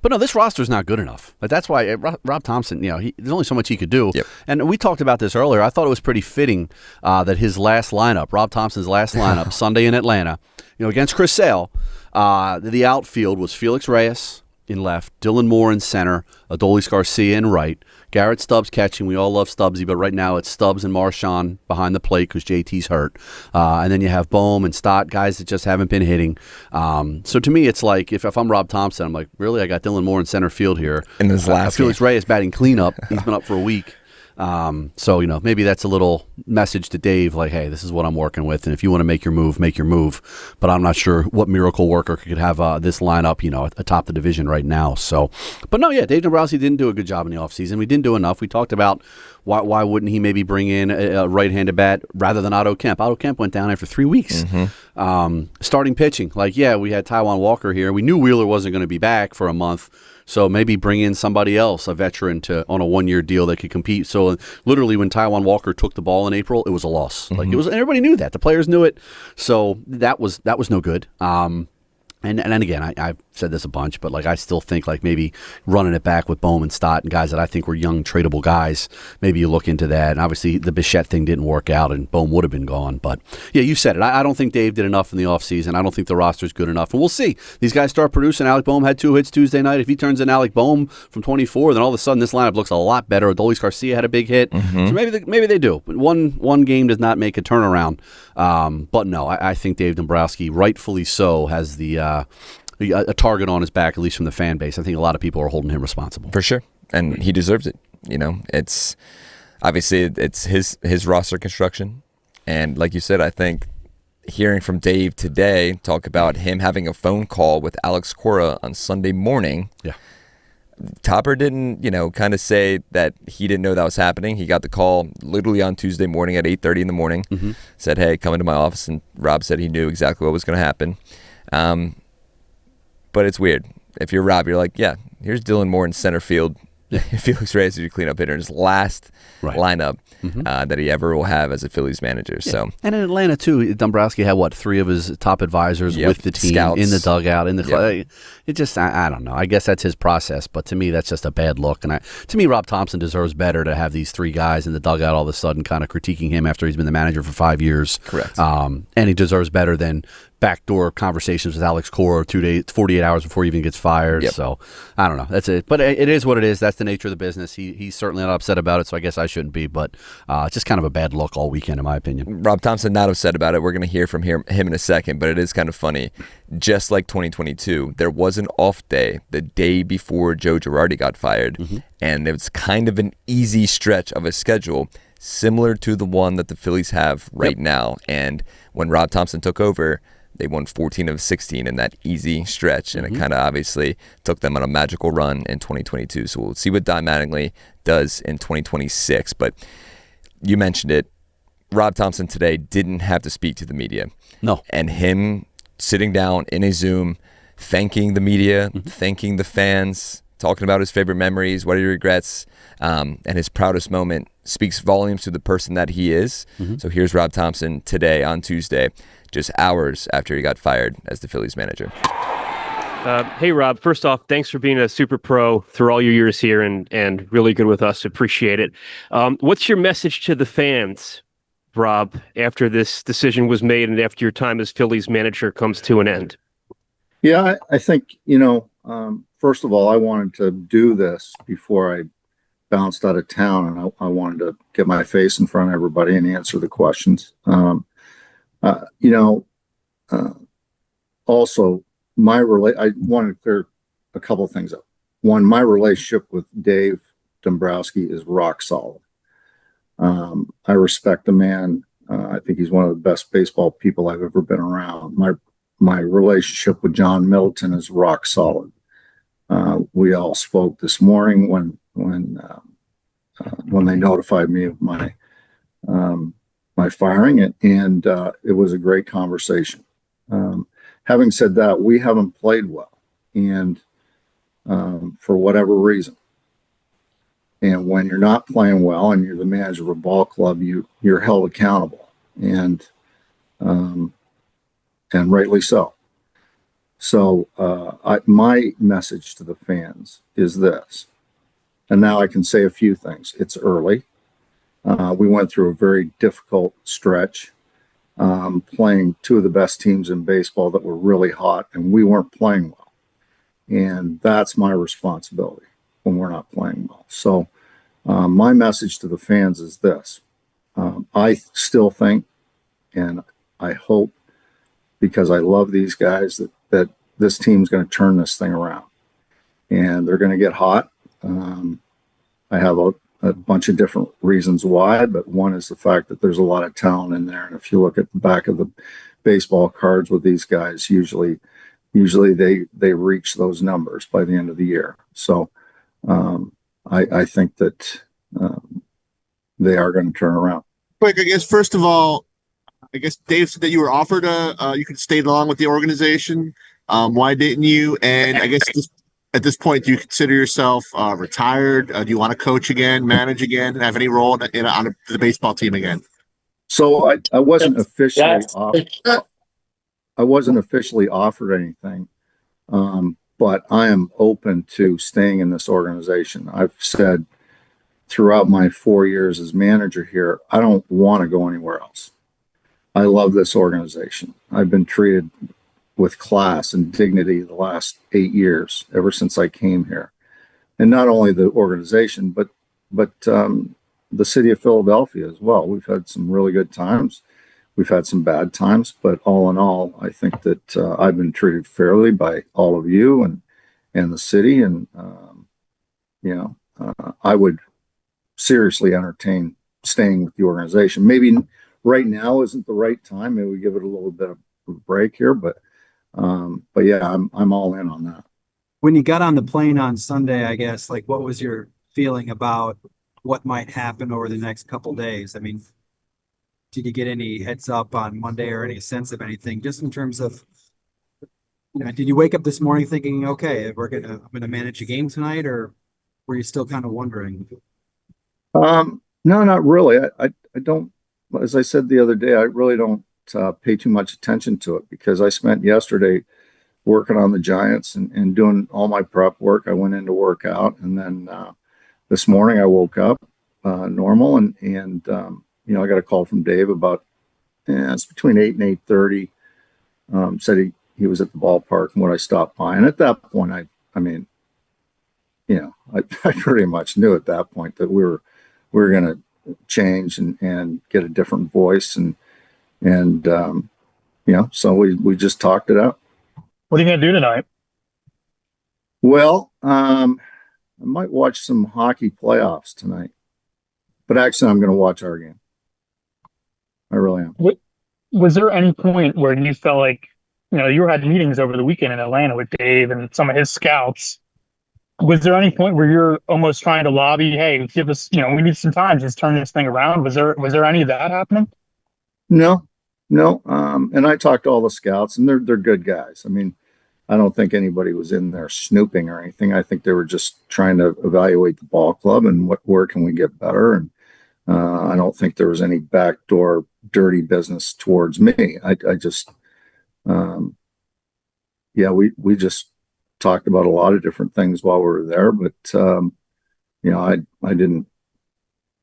[SPEAKER 3] But no, this roster's not good enough. But that's why Rob Thomson, there's only so much he could do.
[SPEAKER 1] Yep.
[SPEAKER 3] And we talked about this earlier. I thought it was pretty fitting that his last lineup, Rob Thompson's last lineup, Sunday in Atlanta, against Chris Sale, the outfield was Felix Reyes in left, Dylan Moore in center, Adolis Garcia in right, Garrett Stubbs catching. We all love Stubbsy, but right now it's Stubbs and Marchand behind the plate because JT's hurt. And then you have Bohm and Stott, guys that just haven't been hitting. So to me, it's like if I'm Rob Thomson, I'm like, really? I got Dylan Moore in center field here.
[SPEAKER 1] In this last
[SPEAKER 3] Felix Reyes batting cleanup. He's been up for a week. So maybe that's a little message to Dave, like, hey, this is what I'm working with, and if you want to make your move. But I'm not sure what miracle worker could have this lineup, atop the division right now. So, but no, yeah, Dave Dombrowski didn't do a good job in the offseason. We didn't do enough. We talked about why wouldn't he maybe bring in a right-handed bat rather than Otto Kemp. Otto Kemp went down after 3 weeks. Starting pitching, we had Taijuan Walker here. We knew Wheeler wasn't going to be back for a month. So maybe bring in somebody else, a veteran, on a one-year deal that could compete. So literally, when Taijuan Walker took the ball in April, it was a loss. And everybody knew that. The players knew it. So that was no good. And again, I've said this a bunch, but like I still think like maybe running it back with Bohm and Stott and guys that I think were young tradable guys. Maybe you look into that. And obviously the Bichette thing didn't work out, and Bohm would have been gone. But yeah, you said it. I don't think Dave did enough in the offseason. I don't think the roster's good enough, and we'll see. These guys start producing. Alec Bohm had 2 hits Tuesday night. If he turns in Alec Bohm from 24, then all of a sudden this lineup looks a lot better. Adolis Garcia had a big hit, so maybe they do. But one game does not make a turnaround. But no, I think Dave Dombrowski, rightfully so, has a target on his back, at least from the fan base. I think a lot of people are holding him responsible.
[SPEAKER 1] For sure. And he deserves it. It's obviously it's his roster construction. And like you said, I think hearing from Dave today talk about him having a phone call with Alex Cora on Sunday morning. Yeah. Topper didn't, kind of say that he didn't know that was happening. He got the call literally on Tuesday morning at 8:30 in the morning. Said, hey, come into my office. And Rob said he knew exactly what was going to happen. But it's weird. If you're Rob, you're like, yeah, here's Dylan Moore in center field. Felix Reyes is your cleanup hitter in his last lineup that he ever will have as a Phillies manager. Yeah. So,
[SPEAKER 3] and in Atlanta too, Dombrowski had 3 of his top advisors with the team, scouts in the dugout, in the it just I don't know. I guess that's his process, but to me that's just a bad look. And to me, Rob Thomson deserves better to have these 3 guys in the dugout all of a sudden kind of critiquing him after he's been the manager for 5 years.
[SPEAKER 1] Correct.
[SPEAKER 3] And he deserves better than backdoor conversations with Alex Cora 48 hours before he even gets fired. So I don't know. That's it. But it is what it is. That's the nature of the business. He's certainly not upset about it, so I guess I shouldn't be. But just kind of a bad look all weekend, in my opinion.
[SPEAKER 1] Rob Thomson not upset about it. We're going to hear from him in a second, but it is kind of funny. Just like 2022, there was an off day the day before Joe Girardi got fired, and it was kind of an easy stretch of a schedule, similar to the one that the Phillies have right now. And when Rob Thomson took over, they won 14 of 16 in that easy stretch, and it kind of obviously took them on a magical run in 2022. So we'll see what Don Mattingly does in 2026. But you mentioned it. Rob Thomson today didn't have to speak to the media.
[SPEAKER 3] No.
[SPEAKER 1] And him sitting down in a Zoom, thanking the media, thanking the fans, talking about his favorite memories, what he regrets, and his proudest moment speaks volumes to the person that he is. So here's Rob Thomson today on Tuesday, just hours after he got fired as the Phillies manager.
[SPEAKER 11] Hey, Rob. First off, thanks for being a super pro through all your years here and really good with us. Appreciate it. What's your message to the fans, Rob, after this decision was made and after your time as Phillies manager comes to an end?
[SPEAKER 12] Yeah, I think, first of all, I wanted to do this before I bounced out of town, and I wanted to get my face in front of everybody and answer the questions. Also, I wanted to clear a couple of things up. One, my relationship with Dave Dombrowski is rock solid. I respect the man. I think he's one of the best baseball people I've ever been around. My relationship with John Middleton is rock solid. We all spoke this morning when they notified me of my firing, and it was a great conversation. Having said that, we haven't played well, and for whatever reason. And when you're not playing well and you're the manager of a ball club, you're held accountable, and rightly so. So my message to the fans is this, and now I can say a few things. It's early. We went through a very difficult stretch, playing 2 of the best teams in baseball that were really hot, and we weren't playing well. And that's my responsibility when we're not playing well. So my message to the fans is this. I still think, and I hope, because I love these guys, that this team's going to turn this thing around. And they're going to get hot. I have a bunch of different reasons why, but one is the fact that there's a lot of talent in there. And if you look at the back of the baseball cards with these guys, usually they reach those numbers by the end of the year. So I think that they are going to turn around.
[SPEAKER 13] Quick, I guess, first of all, I guess Dave said that you were offered you could stay along with the organization. Why didn't you? And I guess at this point, do you consider yourself retired? Do you want to coach again, manage again, and have any role on the baseball team again?
[SPEAKER 12] So I wasn't officially offered. I wasn't officially offered anything. But I am open to staying in this organization. I've said throughout my 4 years as manager here, I don't want to go anywhere else. I love this organization. I've been treated with class and dignity the last 8 years, ever since I came here. And not only the organization, but the city of Philadelphia as well. We've had some really good times. We've had some bad times, but all in all, I think that I've been treated fairly by all of you and the city. And, I would seriously entertain staying with the organization. Maybe right now isn't the right time. Maybe we give it a little bit of a break here, but yeah, I'm all in on that.
[SPEAKER 14] When you got on the plane on Sunday, I guess, like, what was your feeling about what might happen over the next couple days? I mean, did you get any heads up on Monday or any sense of anything, just in terms of, did you wake up this morning thinking, okay, I'm gonna manage a game tonight, or were you still kind of wondering?
[SPEAKER 12] No, not really. I don't, as I said the other day, I really don't pay too much attention to it, because I spent yesterday working on the Giants and doing all my prep work. I went in to work out, and then this morning I woke up normal, and I got a call from Dave about it's between 8 and 8:30. Said he was at the ballpark and would I stop by, and at that point I pretty much knew at that point that we were going to change and get a different voice, and so we just talked it out.
[SPEAKER 15] What are you going to do tonight?
[SPEAKER 12] Well, I might watch some hockey playoffs tonight, but actually I'm going to watch our game. I really am.
[SPEAKER 15] Was there any point where you felt like, you had meetings over the weekend in Atlanta with Dave and some of his scouts? Was there any point where you're almost trying to lobby, hey, give us, we need some time, just turn this thing around? Was there any of that happening?
[SPEAKER 12] No. And I talked to all the scouts, and they're good guys. I mean, I don't think anybody was in there snooping or anything. I think they were just trying to evaluate the ball club and where can we get better. And I don't think there was any backdoor dirty business towards me. I just, we just talked about a lot of different things while we were there, but I didn't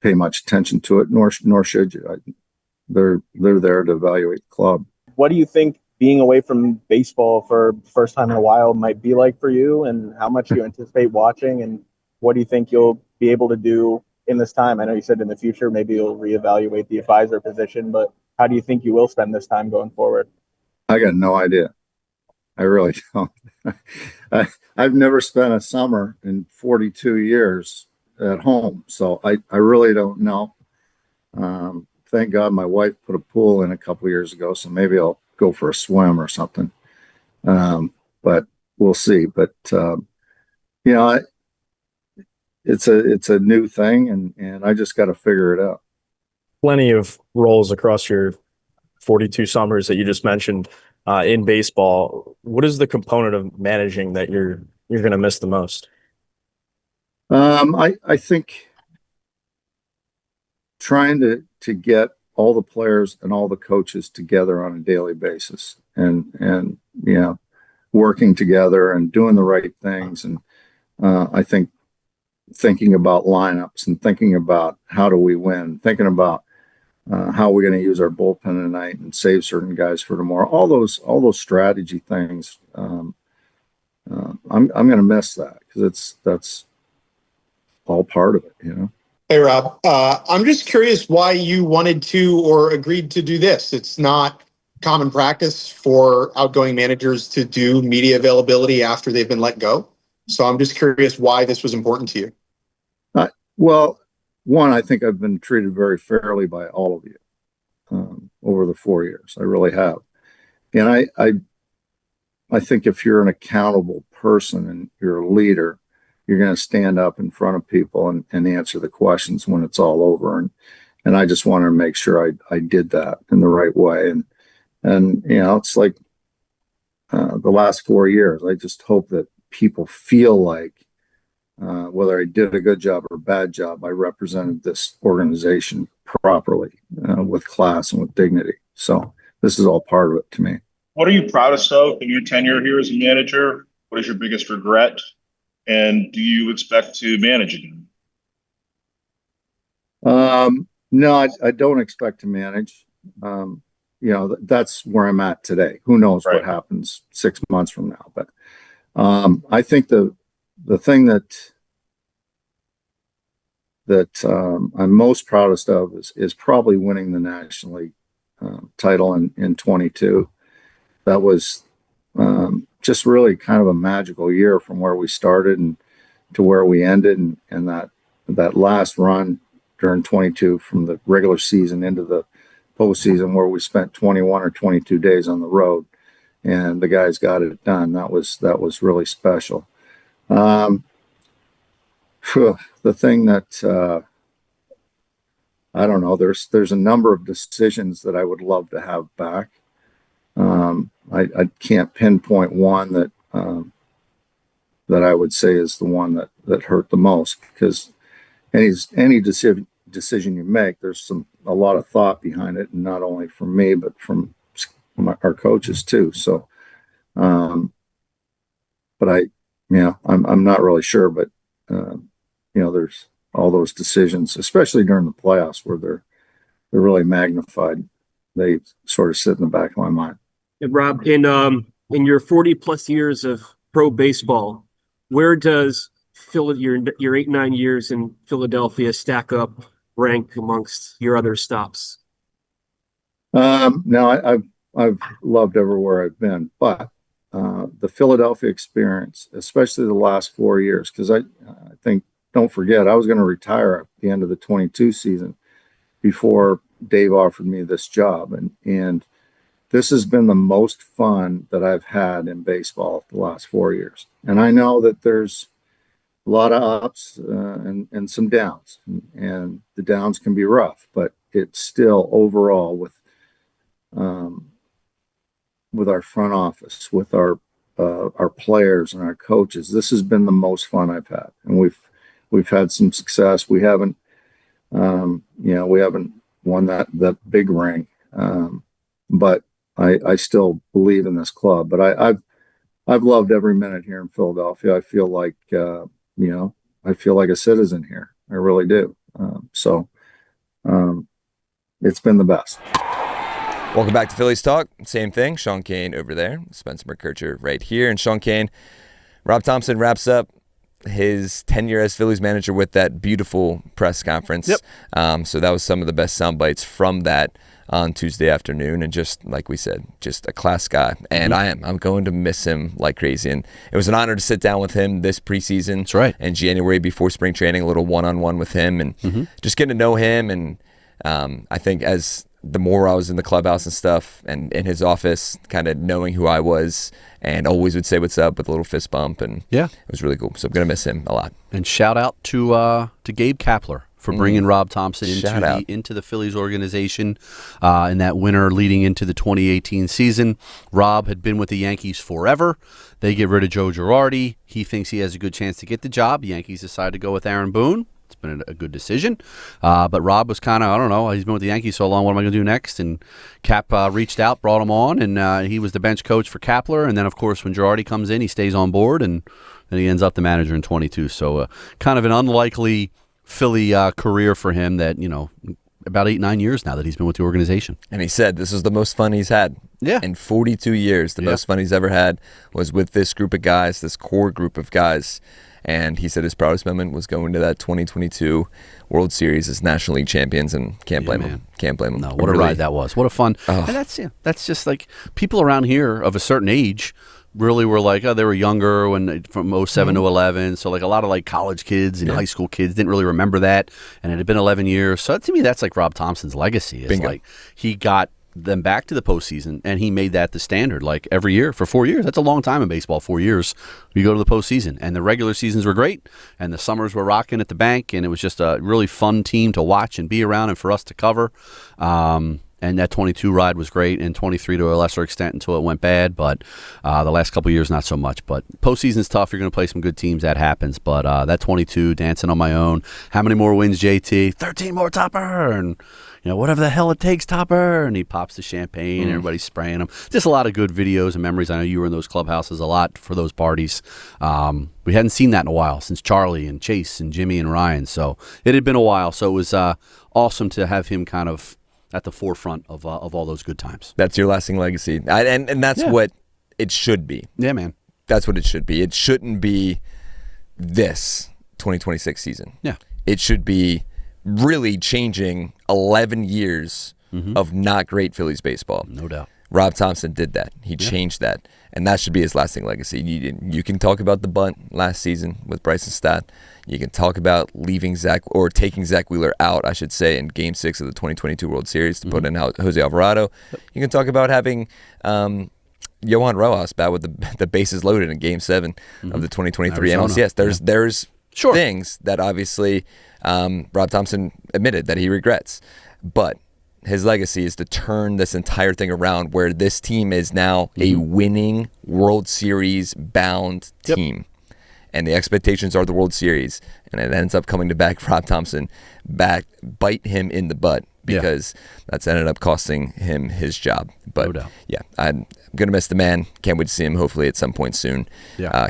[SPEAKER 12] pay much attention to it, nor should you. They're there to evaluate the club.
[SPEAKER 16] What do you think being away from baseball for the first time in a while might be like for you, and how much you anticipate watching, and what do you think you'll be able to do in this time? I know you said in the future maybe you'll reevaluate the advisor position, but how do you think you will spend this time going forward?
[SPEAKER 12] I got no idea. I really don't. I've never spent a summer in 42 years at home, so I really don't know. Thank God my wife put a pool in a couple years ago, so maybe I'll go for a swim or something. But we'll see. But it's a new thing, and I just got to figure it out.
[SPEAKER 16] Plenty of roles across your 42 summers that you just mentioned in baseball. What is the component of managing that you're going to miss the most?
[SPEAKER 12] I think trying to get all the players and all the coaches together on a daily basis, and working together and doing the right things. And I think thinking about lineups and thinking about how do we win, thinking about how we're going to use our bullpen tonight and save certain guys for tomorrow. All those strategy things. I'm going to miss that, because that's all part of it,
[SPEAKER 17] Hey, Rob, I'm just curious why you wanted to or agreed to do this. It's not common practice for outgoing managers to do media availability after they've been let go. So I'm just curious why this was important to you.
[SPEAKER 12] Well, one, I think I've been treated very fairly by all of you over the 4 years. I really have. And I think if you're an accountable person and you're a leader, you're going to stand up in front of people and answer the questions when it's all over. And I just wanted to make sure I did that in the right way. And it's like the last 4 years, I just hope that people feel like whether I did a good job or a bad job, I represented this organization properly, with class and with dignity. So this is all part of it to me.
[SPEAKER 18] What are you proudest of in your tenure here as a manager? What is your biggest regret? And do you expect to manage again?
[SPEAKER 12] No, I don't expect to manage. That's where I'm at today. Who knows what happens 6 months from now? But I think the thing that I'm most proudest of is probably winning the National League title in 22. That was just really kind of a magical year from where we started and to where we ended, and that last run during 22 from the regular season into the postseason, where we spent 21 or 22 days on the road, and the guys got it done. That was really special. The thing that I don't know. There's a number of decisions that I would love to have back. I can't pinpoint one that I would say is the one that hurt the most, because any decision you make, there's a lot of thought behind it, and not only from me but from our coaches too. So, but I'm not really sure, but there's all those decisions, especially during the playoffs, where they're really magnified. They sort of sit in the back of my mind.
[SPEAKER 11] And Rob, in your 40 plus years of pro baseball, where does your 8-9 years in Philadelphia stack up, rank amongst your other stops?
[SPEAKER 12] No, I've loved everywhere I've been, but the Philadelphia experience, especially the last 4 years, because I think, don't forget, I was going to retire at the end of the 22 season before Dave offered me this job, and this has been the most fun that I've had in baseball the last 4 years. And I know that there's a lot of ups and some downs, and the downs can be rough, but it's still overall with our front office, with our players and our coaches, this has been the most fun I've had, and we've had some success. We haven't won that big ring, but I still believe in this club. But I've loved every minute here in Philadelphia. I feel like I feel like a citizen here. I really do. It's been the best.
[SPEAKER 1] Welcome back to Phillies Talk. Same thing. Sean Kane over there, Spencer McKercher right here, and Sean Kane. Rob Thomson wraps up his tenure as Phillies manager with that beautiful press conference.
[SPEAKER 3] Yep.
[SPEAKER 1] So that was some of the best sound bites from that on Tuesday afternoon, and just like we said, just a class guy. And I'm going to miss him like crazy. And it was an honor to sit down with him this preseason.
[SPEAKER 3] That's right.
[SPEAKER 1] In January before spring training, a little one-on-one with him, and just getting to know him. And I think as the more I was in the clubhouse and stuff, and in his office, kind of knowing who I was, and always would say what's up with a little fist bump, and it was really cool. So I'm gonna miss him a lot.
[SPEAKER 3] And shout out to Gabe Kapler for bringing Rob Thomson into the Phillies organization in that winter leading into the 2018 season. Rob had been with the Yankees forever. They get rid of Joe Girardi. He thinks he has a good chance to get the job. The Yankees decide to go with Aaron Boone. It's been a good decision. But Rob was kind of, I don't know, he's been with the Yankees so long, what am I going to do next? And Cap reached out, brought him on, and he was the bench coach for Kapler. And then, of course, when Girardi comes in, he stays on board, and then he ends up the manager in 22. So kind of an unlikely Philly career for him that, about 8-9 years now that he's been with the organization.
[SPEAKER 1] And he said this is the most fun he's had.
[SPEAKER 3] Yeah.
[SPEAKER 1] In 42 years, the most fun he's ever had was with this group of guys, this core group of guys. And he said his proudest moment was going to that 2022 World Series as National League champions, and can't blame him. Can't blame him.
[SPEAKER 3] No, what a ride that was. What a fun. And that's just like people around here of a certain age really were like, they were younger from 07 to 11. So like a lot of like college kids and high school kids didn't really remember that. And it had been 11 years. So to me, that's like Rob Thomson's legacy. It's like he got them back to the postseason, and he made that the standard like every year for 4 years. That's a long time in baseball, 4 years. You go to the postseason, and the regular seasons were great, and the summers were rocking at the bank, and it was just a really fun team to watch and be around and for us to cover. And And that 22 ride was great, and 23 to a lesser extent until it went bad. But the last couple of years, not so much. But postseason's tough. You're going to play some good teams. That happens. But that 22, dancing on my own. How many more wins, JT? 13 more, Topper. And, whatever the hell it takes, Topper. And he pops the champagne. And everybody's spraying him. Just a lot of good videos and memories. I know you were in those clubhouses a lot for those parties. We hadn't seen that in a while since Charlie and Chase and Jimmy and Ryan. So it had been a while. So it was awesome to have him kind of at the forefront of all those good times.
[SPEAKER 1] That's your lasting legacy. And that's what it should be.
[SPEAKER 3] Yeah, man.
[SPEAKER 1] That's what it should be. It shouldn't be this 2026 season.
[SPEAKER 3] Yeah.
[SPEAKER 1] It should be really changing 11 years of not great Phillies baseball.
[SPEAKER 3] No doubt.
[SPEAKER 1] Rob Thomson did that. He changed that. And that should be his lasting legacy. You can talk about the bunt last season with Bryson Stott. You can talk about taking Zach Wheeler out, I should say, in Game 6 of the 2022 World Series to put in Jose Alvarado. You can talk about having Johan Rojas bat with the bases loaded in Game 7 of the 2023 NLCS. There's things that obviously Rob Thomson admitted that he regrets. But his legacy is to turn this entire thing around where this team is now a winning World Series bound team. And the expectations are the World Series. And it ends up coming to Rob Thomson bite him in the butt because that's ended up costing him his job. But
[SPEAKER 3] no doubt.
[SPEAKER 1] Yeah, I'm going to miss the man. Can't wait to see him hopefully at some point soon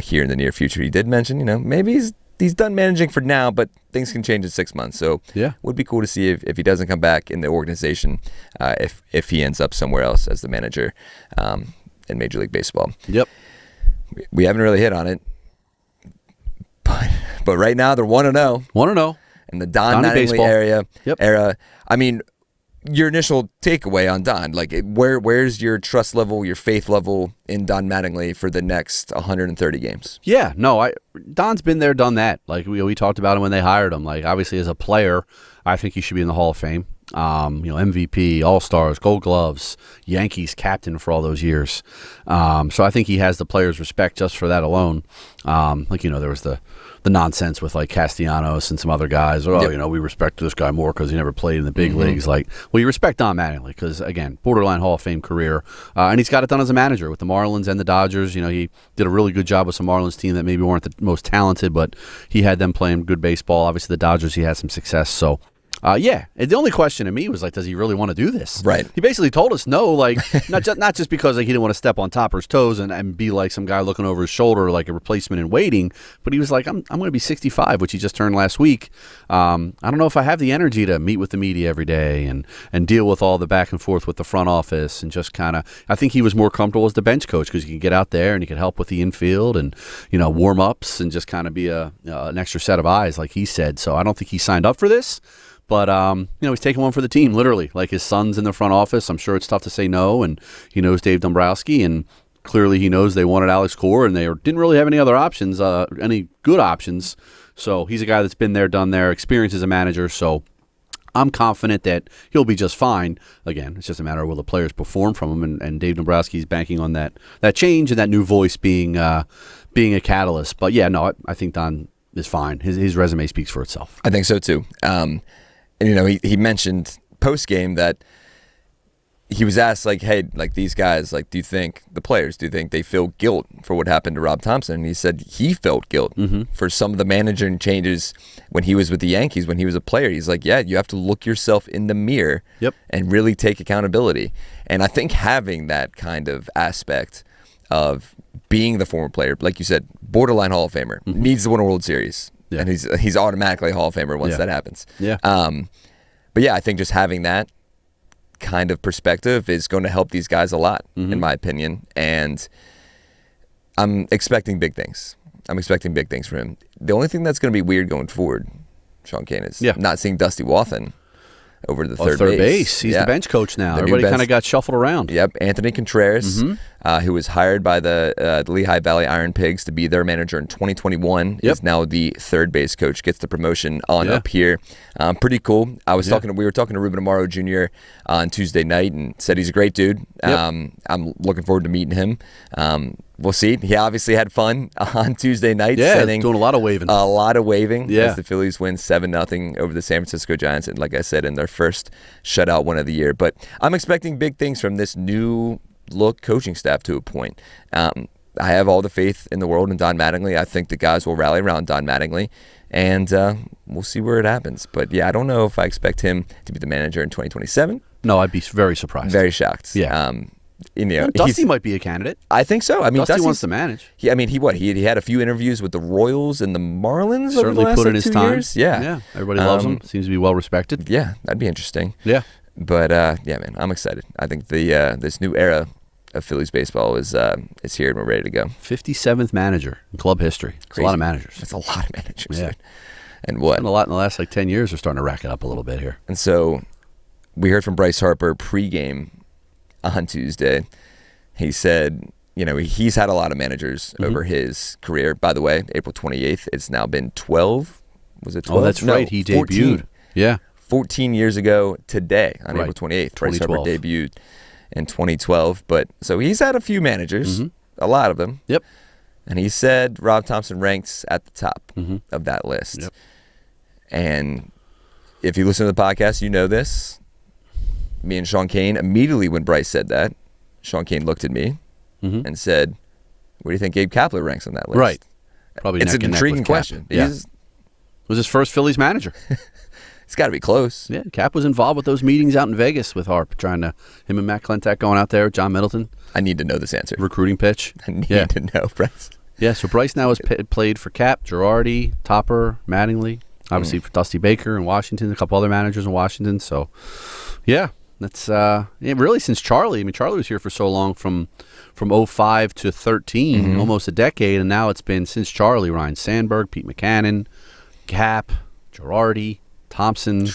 [SPEAKER 1] here in the near future. He did mention, maybe he's done managing for now, but things can change in 6 months. So would be cool to see if he doesn't come back in the organization, if he ends up somewhere else as the manager in Major League Baseball.
[SPEAKER 3] Yep.
[SPEAKER 1] We haven't really hit on it, but right now they're 1-0.
[SPEAKER 3] 1-0.
[SPEAKER 1] In the Don Mattingly era. I mean, your initial takeaway on Don, like where's your trust level, your faith level in Don Mattingly for the next 130 games?
[SPEAKER 3] Yeah, no, Don's been there, done that. Like we talked about him when they hired him. Like obviously as a player, I think he should be in the Hall of Fame. MVP, All-Stars, Gold Gloves, Yankees captain for all those years. So I think he has the players' respect just for that alone. There was the nonsense with like Castellanos and some other guys. We respect this guy more because he never played in the big leagues. Like, well, you respect Don Mattingly because, again, borderline Hall of Fame career. And he's got it done as a manager with the Marlins and the Dodgers. He did a really good job with some Marlins team that maybe weren't the most talented, but he had them playing good baseball. Obviously, the Dodgers, he had some success. So, and the only question to me was like, does he really want to do this?
[SPEAKER 1] Right.
[SPEAKER 3] He basically told us no, like not just because like he didn't want to step on Topper's toes and be like some guy looking over his shoulder like a replacement in waiting, but he was like, I'm going to be 65, which he just turned last week. I don't know if I have the energy to meet with the media every day and deal with all the back and forth with the front office and just kind of. I think he was more comfortable as the bench coach because he can get out there and he can help with the infield and warm ups and just kind of be an extra set of eyes, like he said. So I don't think he signed up for this. But, he's taking one for the team, literally. Like his son's in the front office. I'm sure it's tough to say no. And he knows Dave Dombrowski. And clearly he knows they wanted Alex Cora. And they didn't really have any other options, any good options. So he's a guy that's been there, done there, experienced as a manager. So I'm confident that he'll be just fine. Again, it's just a matter of will the players perform from him. And Dave Dombrowski's banking on that change and that new voice being a catalyst. But, yeah, no, I think Don is fine. His resume speaks for itself.
[SPEAKER 1] I think so, too. And, he mentioned post-game that he was asked, like, hey, like these guys, like, do you think they feel guilt for what happened to Rob Thomson? And he said he felt guilt for some of the managing changes when he was with the Yankees, when he was a player. He's like, yeah, you have to look yourself in the mirror and really take accountability. And I think having that kind of aspect of being the former player, like you said, borderline Hall of Famer, needs to win a World Series. Yeah. And he's automatically a Hall of Famer once that happens.
[SPEAKER 3] Yeah.
[SPEAKER 1] But yeah, I think just having that kind of perspective is going to help these guys a lot, in my opinion. And I'm expecting big things. from him. The only thing that's going to be weird going forward, Sean Kane, is not seeing Dusty Wathan over to the third base.
[SPEAKER 3] He's the bench coach now. Everybody kind of got shuffled around.
[SPEAKER 1] Yep. Anthony Contreras, who was hired by the Lehigh Valley Iron Pigs to be their manager in 2021, is now the third base coach, gets the promotion up here. Pretty cool. We were talking to Ruben Amaro Jr. On Tuesday night and said he's a great dude. I'm looking forward to meeting him. we'll see. He obviously had fun on Tuesday night.
[SPEAKER 3] Yeah, doing a lot of waving.
[SPEAKER 1] A lot of waving
[SPEAKER 3] Yeah.
[SPEAKER 1] as the Phillies win 7-0 over the San Francisco Giants. And like I said, in their first shutout win of the year. But I'm expecting big things from this new look coaching staff to a point. I have all the faith in the world in Don Mattingly. I think the guys will rally around Don Mattingly. And we'll see where it happens. But, yeah, I don't know if I expect him to be the manager in 2027.
[SPEAKER 3] No, I'd be very surprised.
[SPEAKER 1] Very shocked.
[SPEAKER 3] Yeah.
[SPEAKER 1] And
[SPEAKER 3] Dusty might be a candidate.
[SPEAKER 1] I think so. I mean,
[SPEAKER 3] Dusty wants to manage.
[SPEAKER 1] He had a few interviews with the Royals and the Marlins.
[SPEAKER 3] Certainly
[SPEAKER 1] over the last,
[SPEAKER 3] put in his
[SPEAKER 1] 2
[SPEAKER 3] time.
[SPEAKER 1] years. Yeah.
[SPEAKER 3] Yeah. Everybody loves him. Seems to be well respected.
[SPEAKER 1] Yeah, that'd be interesting.
[SPEAKER 3] Yeah.
[SPEAKER 1] But yeah, man, I'm excited. I think the this new era of Phillies baseball is here and we're ready to go.
[SPEAKER 3] 57th manager in club history. It's a lot of managers.
[SPEAKER 1] That's a lot of managers.
[SPEAKER 3] Yeah.
[SPEAKER 1] Dude. And what?
[SPEAKER 3] And a lot in the last 10 years. They're starting to rack it up a little bit here.
[SPEAKER 1] And so we heard from Bryce Harper pregame on Tuesday. He said, he's had a lot of managers over his career. By the way, April 28th, it's now been 12. Was it 12?
[SPEAKER 3] Oh, that's right. He
[SPEAKER 1] 14.
[SPEAKER 3] debuted. Yeah.
[SPEAKER 1] 14 years ago today on April 28th. Bryce Harper
[SPEAKER 3] 2012.
[SPEAKER 1] debuted in 2012. But so he's had a few managers, a lot of them.
[SPEAKER 3] Yep.
[SPEAKER 1] And he said Rob Thomson ranks at the top of that list.
[SPEAKER 3] Yep.
[SPEAKER 1] And if you listen to the podcast, you know this. Me and Sean Kane, immediately when Bryce said that, Sean Kane looked at me and said, where do you think Gabe Kapler ranks on that list?
[SPEAKER 3] Right. Probably
[SPEAKER 1] it's
[SPEAKER 3] neck
[SPEAKER 1] an
[SPEAKER 3] and neck
[SPEAKER 1] intriguing
[SPEAKER 3] with Cap.
[SPEAKER 1] question.
[SPEAKER 3] Yeah.
[SPEAKER 1] He's-
[SPEAKER 3] Was his first Phillies manager.
[SPEAKER 1] It's got to be close.
[SPEAKER 3] Yeah, Cap was involved with those meetings out in Vegas with Harp, him and Matt Klentak going out there, John Middleton.
[SPEAKER 1] I need to know this answer.
[SPEAKER 3] Recruiting pitch.
[SPEAKER 1] I need to know, Bryce.
[SPEAKER 3] Yeah, so Bryce now has played for Cap, Girardi, Topper, Mattingly, obviously for Dusty Baker in Washington, a couple other managers in Washington. So, yeah, that's really since Charlie. I mean, Charlie was here for so long from 05 to 13, almost a decade, and now it's been since Charlie, Ryan Sandberg, Pete Mackanin, Cap, Girardi, Thomson,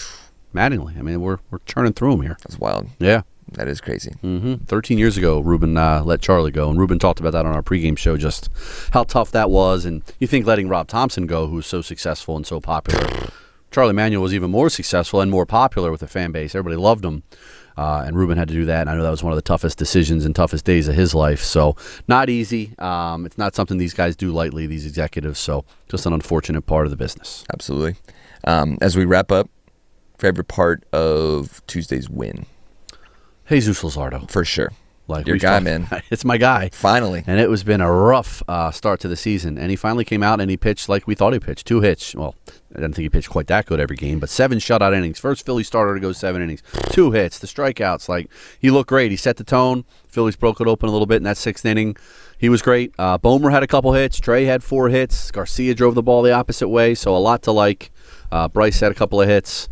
[SPEAKER 3] Mattingly. I mean, we're churning through them here.
[SPEAKER 1] That's wild.
[SPEAKER 3] Yeah.
[SPEAKER 1] That is crazy.
[SPEAKER 3] 13 years ago, Ruben let Charlie go, and Ruben talked about that on our pregame show, just how tough that was. And you think letting Rob Thomson go, who's so successful and so popular, Charlie Manuel was even more successful and more popular with the fan base. Everybody loved him, and Ruben had to do that. And I know that was one of the toughest decisions and toughest days of his life. So not easy. It's not something these guys do lightly, these executives. So just an unfortunate part of the business.
[SPEAKER 1] Absolutely. As we wrap up, favorite part of Tuesday's win?
[SPEAKER 3] Jesus Luzardo.
[SPEAKER 1] For sure.
[SPEAKER 3] Like
[SPEAKER 1] your guy, man.
[SPEAKER 3] It's my guy.
[SPEAKER 1] Finally.
[SPEAKER 3] And it was been a rough start to the season. And he finally came out and he pitched like we thought he pitched. 2 hits. Well, I didn't think he pitched quite that good every game, but 7 shutout innings. First Philly starter to go 7 innings. 2 hits. The strikeouts. Like, he looked great. He set the tone. Phillies broke it open a little bit in that 6th inning. He was great. Bomer had a couple hits. Trey had 4 hits. Garcia drove the ball the opposite way. So a lot to like. Bryce had a couple of hits.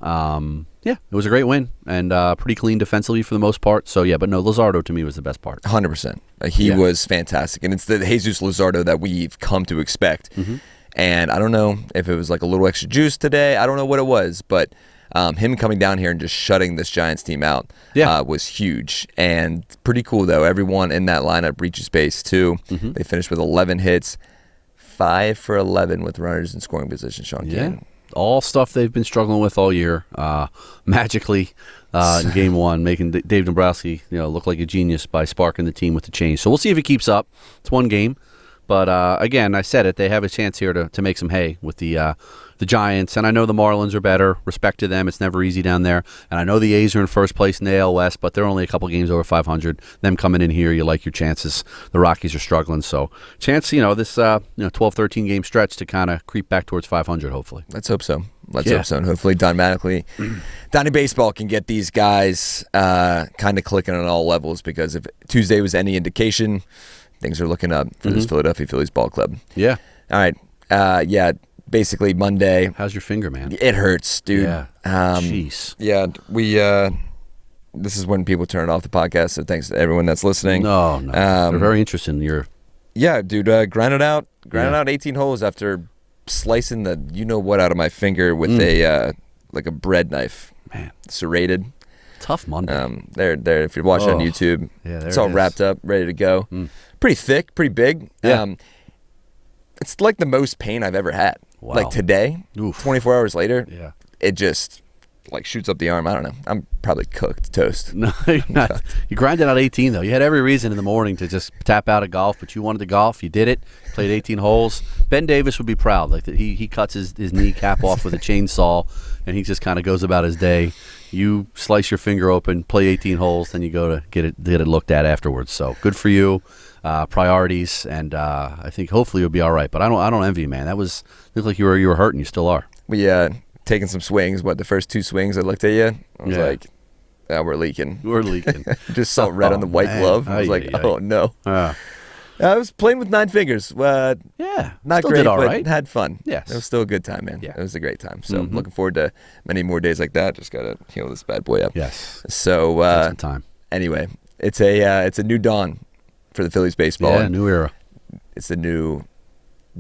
[SPEAKER 3] Yeah, it was a great win and pretty clean defensively for the most part. So, yeah, but no, Luzardo to me was the best part.
[SPEAKER 1] 100%. He was fantastic. And it's the Jesus Luzardo that we've come to expect. And I don't know if it was like a little extra juice today. I don't know what it was. But him coming down here and just shutting this Giants team out was huge. And pretty cool, though. Everyone in that lineup reaches base, too. They finished with 11 hits, 5 for 11 with runners in scoring position, Sean Kane.
[SPEAKER 3] All stuff they've been struggling with all year. Magically, in Game 1, making Dave Dombrowski look like a genius by sparking the team with the change. So we'll see if it keeps up. It's one game. But, again, I said it. They have a chance here to make some hay with the Giants. And I know the Marlins are better. Respect to them. It's never easy down there. And I know the A's are in first place in the AL West, but they're only a couple games over 500. Them coming in here, you like your chances. The Rockies are struggling. So, chance, this 12-13 game stretch to kind of creep back towards 500, hopefully.
[SPEAKER 1] Let's hope so. Let's hope so. And hopefully Don Mattingly, Donnie Baseball can get these guys kind of clicking on all levels, because if Tuesday was any indication, things are looking up for this Philadelphia Phillies ball club.
[SPEAKER 3] Yeah.
[SPEAKER 1] All right. Basically Monday.
[SPEAKER 3] How's your finger, man?
[SPEAKER 1] It hurts, dude.
[SPEAKER 3] Yeah. Jeez.
[SPEAKER 1] Yeah. This is when people turn off the podcast, so thanks to everyone that's listening.
[SPEAKER 3] No. They're very interested in your...
[SPEAKER 1] Yeah, dude. Grinded out 18 holes after slicing the you-know-what out of my finger with a bread knife.
[SPEAKER 3] Man.
[SPEAKER 1] Serrated.
[SPEAKER 3] Tough Monday.
[SPEAKER 1] There. If you're watching on YouTube, it's all wrapped up, ready to go. Pretty thick, pretty big.
[SPEAKER 3] Yeah.
[SPEAKER 1] It's like the most pain I've ever had.
[SPEAKER 3] Wow.
[SPEAKER 1] Like today, 24 hours later, it just like shoots up the arm. I don't know. I'm probably cooked toast.
[SPEAKER 3] No, you're not. You grinded out 18 though. You had every reason in the morning to just tap out of golf, but you wanted to golf. You did it. Played 18 holes. Ben Davis would be proud. Like that, he cuts his kneecap off with a chainsaw, and he just kind of goes about his day. You slice your finger open, play 18 holes, then you go to get it looked at afterwards. So good for you. Priorities, and I think hopefully you'll be all right. But I don't envy you, man. That looked like you were hurt, and you still are.
[SPEAKER 1] We taking some swings. The first 2 swings I looked at you, I was like, we're leaking.
[SPEAKER 3] We're leaking.
[SPEAKER 1] Just saw red on the white glove. I was like, oh no. I was playing with 9 fingers. Not
[SPEAKER 3] still
[SPEAKER 1] great,
[SPEAKER 3] did all
[SPEAKER 1] but
[SPEAKER 3] right.
[SPEAKER 1] Had fun.
[SPEAKER 3] Yes.
[SPEAKER 1] It was still a good time, man.
[SPEAKER 3] Yeah.
[SPEAKER 1] It was a great time. So I'm looking forward to many more days like that. Just got to heal this bad boy up.
[SPEAKER 3] Yes.
[SPEAKER 1] So
[SPEAKER 3] some time.
[SPEAKER 1] Anyway, it's a new dawn for the Phillies baseball.
[SPEAKER 3] Yeah, new era.
[SPEAKER 1] It's a new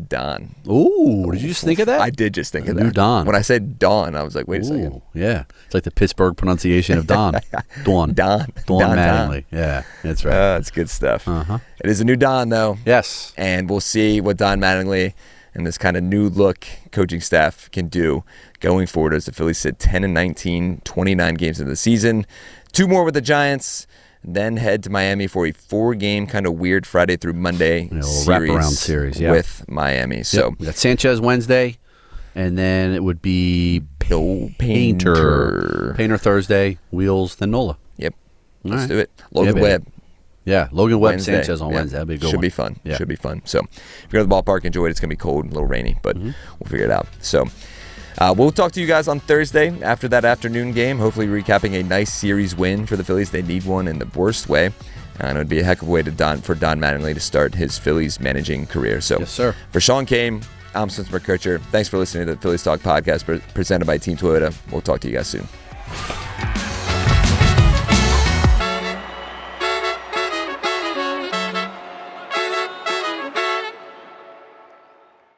[SPEAKER 1] dawn.
[SPEAKER 3] Ooh, did you just think of that?
[SPEAKER 1] I did just think of that.
[SPEAKER 3] New dawn.
[SPEAKER 1] When I said dawn, I was like, wait a second.
[SPEAKER 3] Yeah. It's like the Pittsburgh pronunciation of Don. Dawn.
[SPEAKER 1] Don
[SPEAKER 3] Mattingly. Yeah, that's right.
[SPEAKER 1] That's good stuff. It is a new dawn, though.
[SPEAKER 3] Yes.
[SPEAKER 1] And we'll see what Don Mattingly and this kind of new look coaching staff can do going forward as the Phillies sit 10-19, 29 games into the season. 2 more with the Giants. Then head to Miami for a 4-game kind of weird Friday through Monday
[SPEAKER 3] wraparound series
[SPEAKER 1] with Miami. So
[SPEAKER 3] we got Sanchez Wednesday, and then it would be Painter Thursday, Wheels, then Nola.
[SPEAKER 1] Yep.
[SPEAKER 3] All
[SPEAKER 1] Let's
[SPEAKER 3] right.
[SPEAKER 1] do it. Logan Webb.
[SPEAKER 3] Yeah, Logan Webb,
[SPEAKER 1] Wednesday.
[SPEAKER 3] Sanchez on Wednesday. That'd be a good
[SPEAKER 1] Should
[SPEAKER 3] one.
[SPEAKER 1] be fun.
[SPEAKER 3] Yeah.
[SPEAKER 1] Should be fun. So if you go to the ballpark, enjoy it. It's going to be cold and a little rainy, but we'll figure it out. So we'll talk to you guys on Thursday after that afternoon game, hopefully recapping a nice series win for the Phillies. They need one in the worst way. And it would be a heck of a way for Don Mattingly to start his Phillies managing career. So
[SPEAKER 3] yes, sir.
[SPEAKER 1] For Sean Kane, I'm Spencer McKercher. Thanks for listening to the Phillies Talk podcast presented by Team Toyota. We'll talk to you guys soon.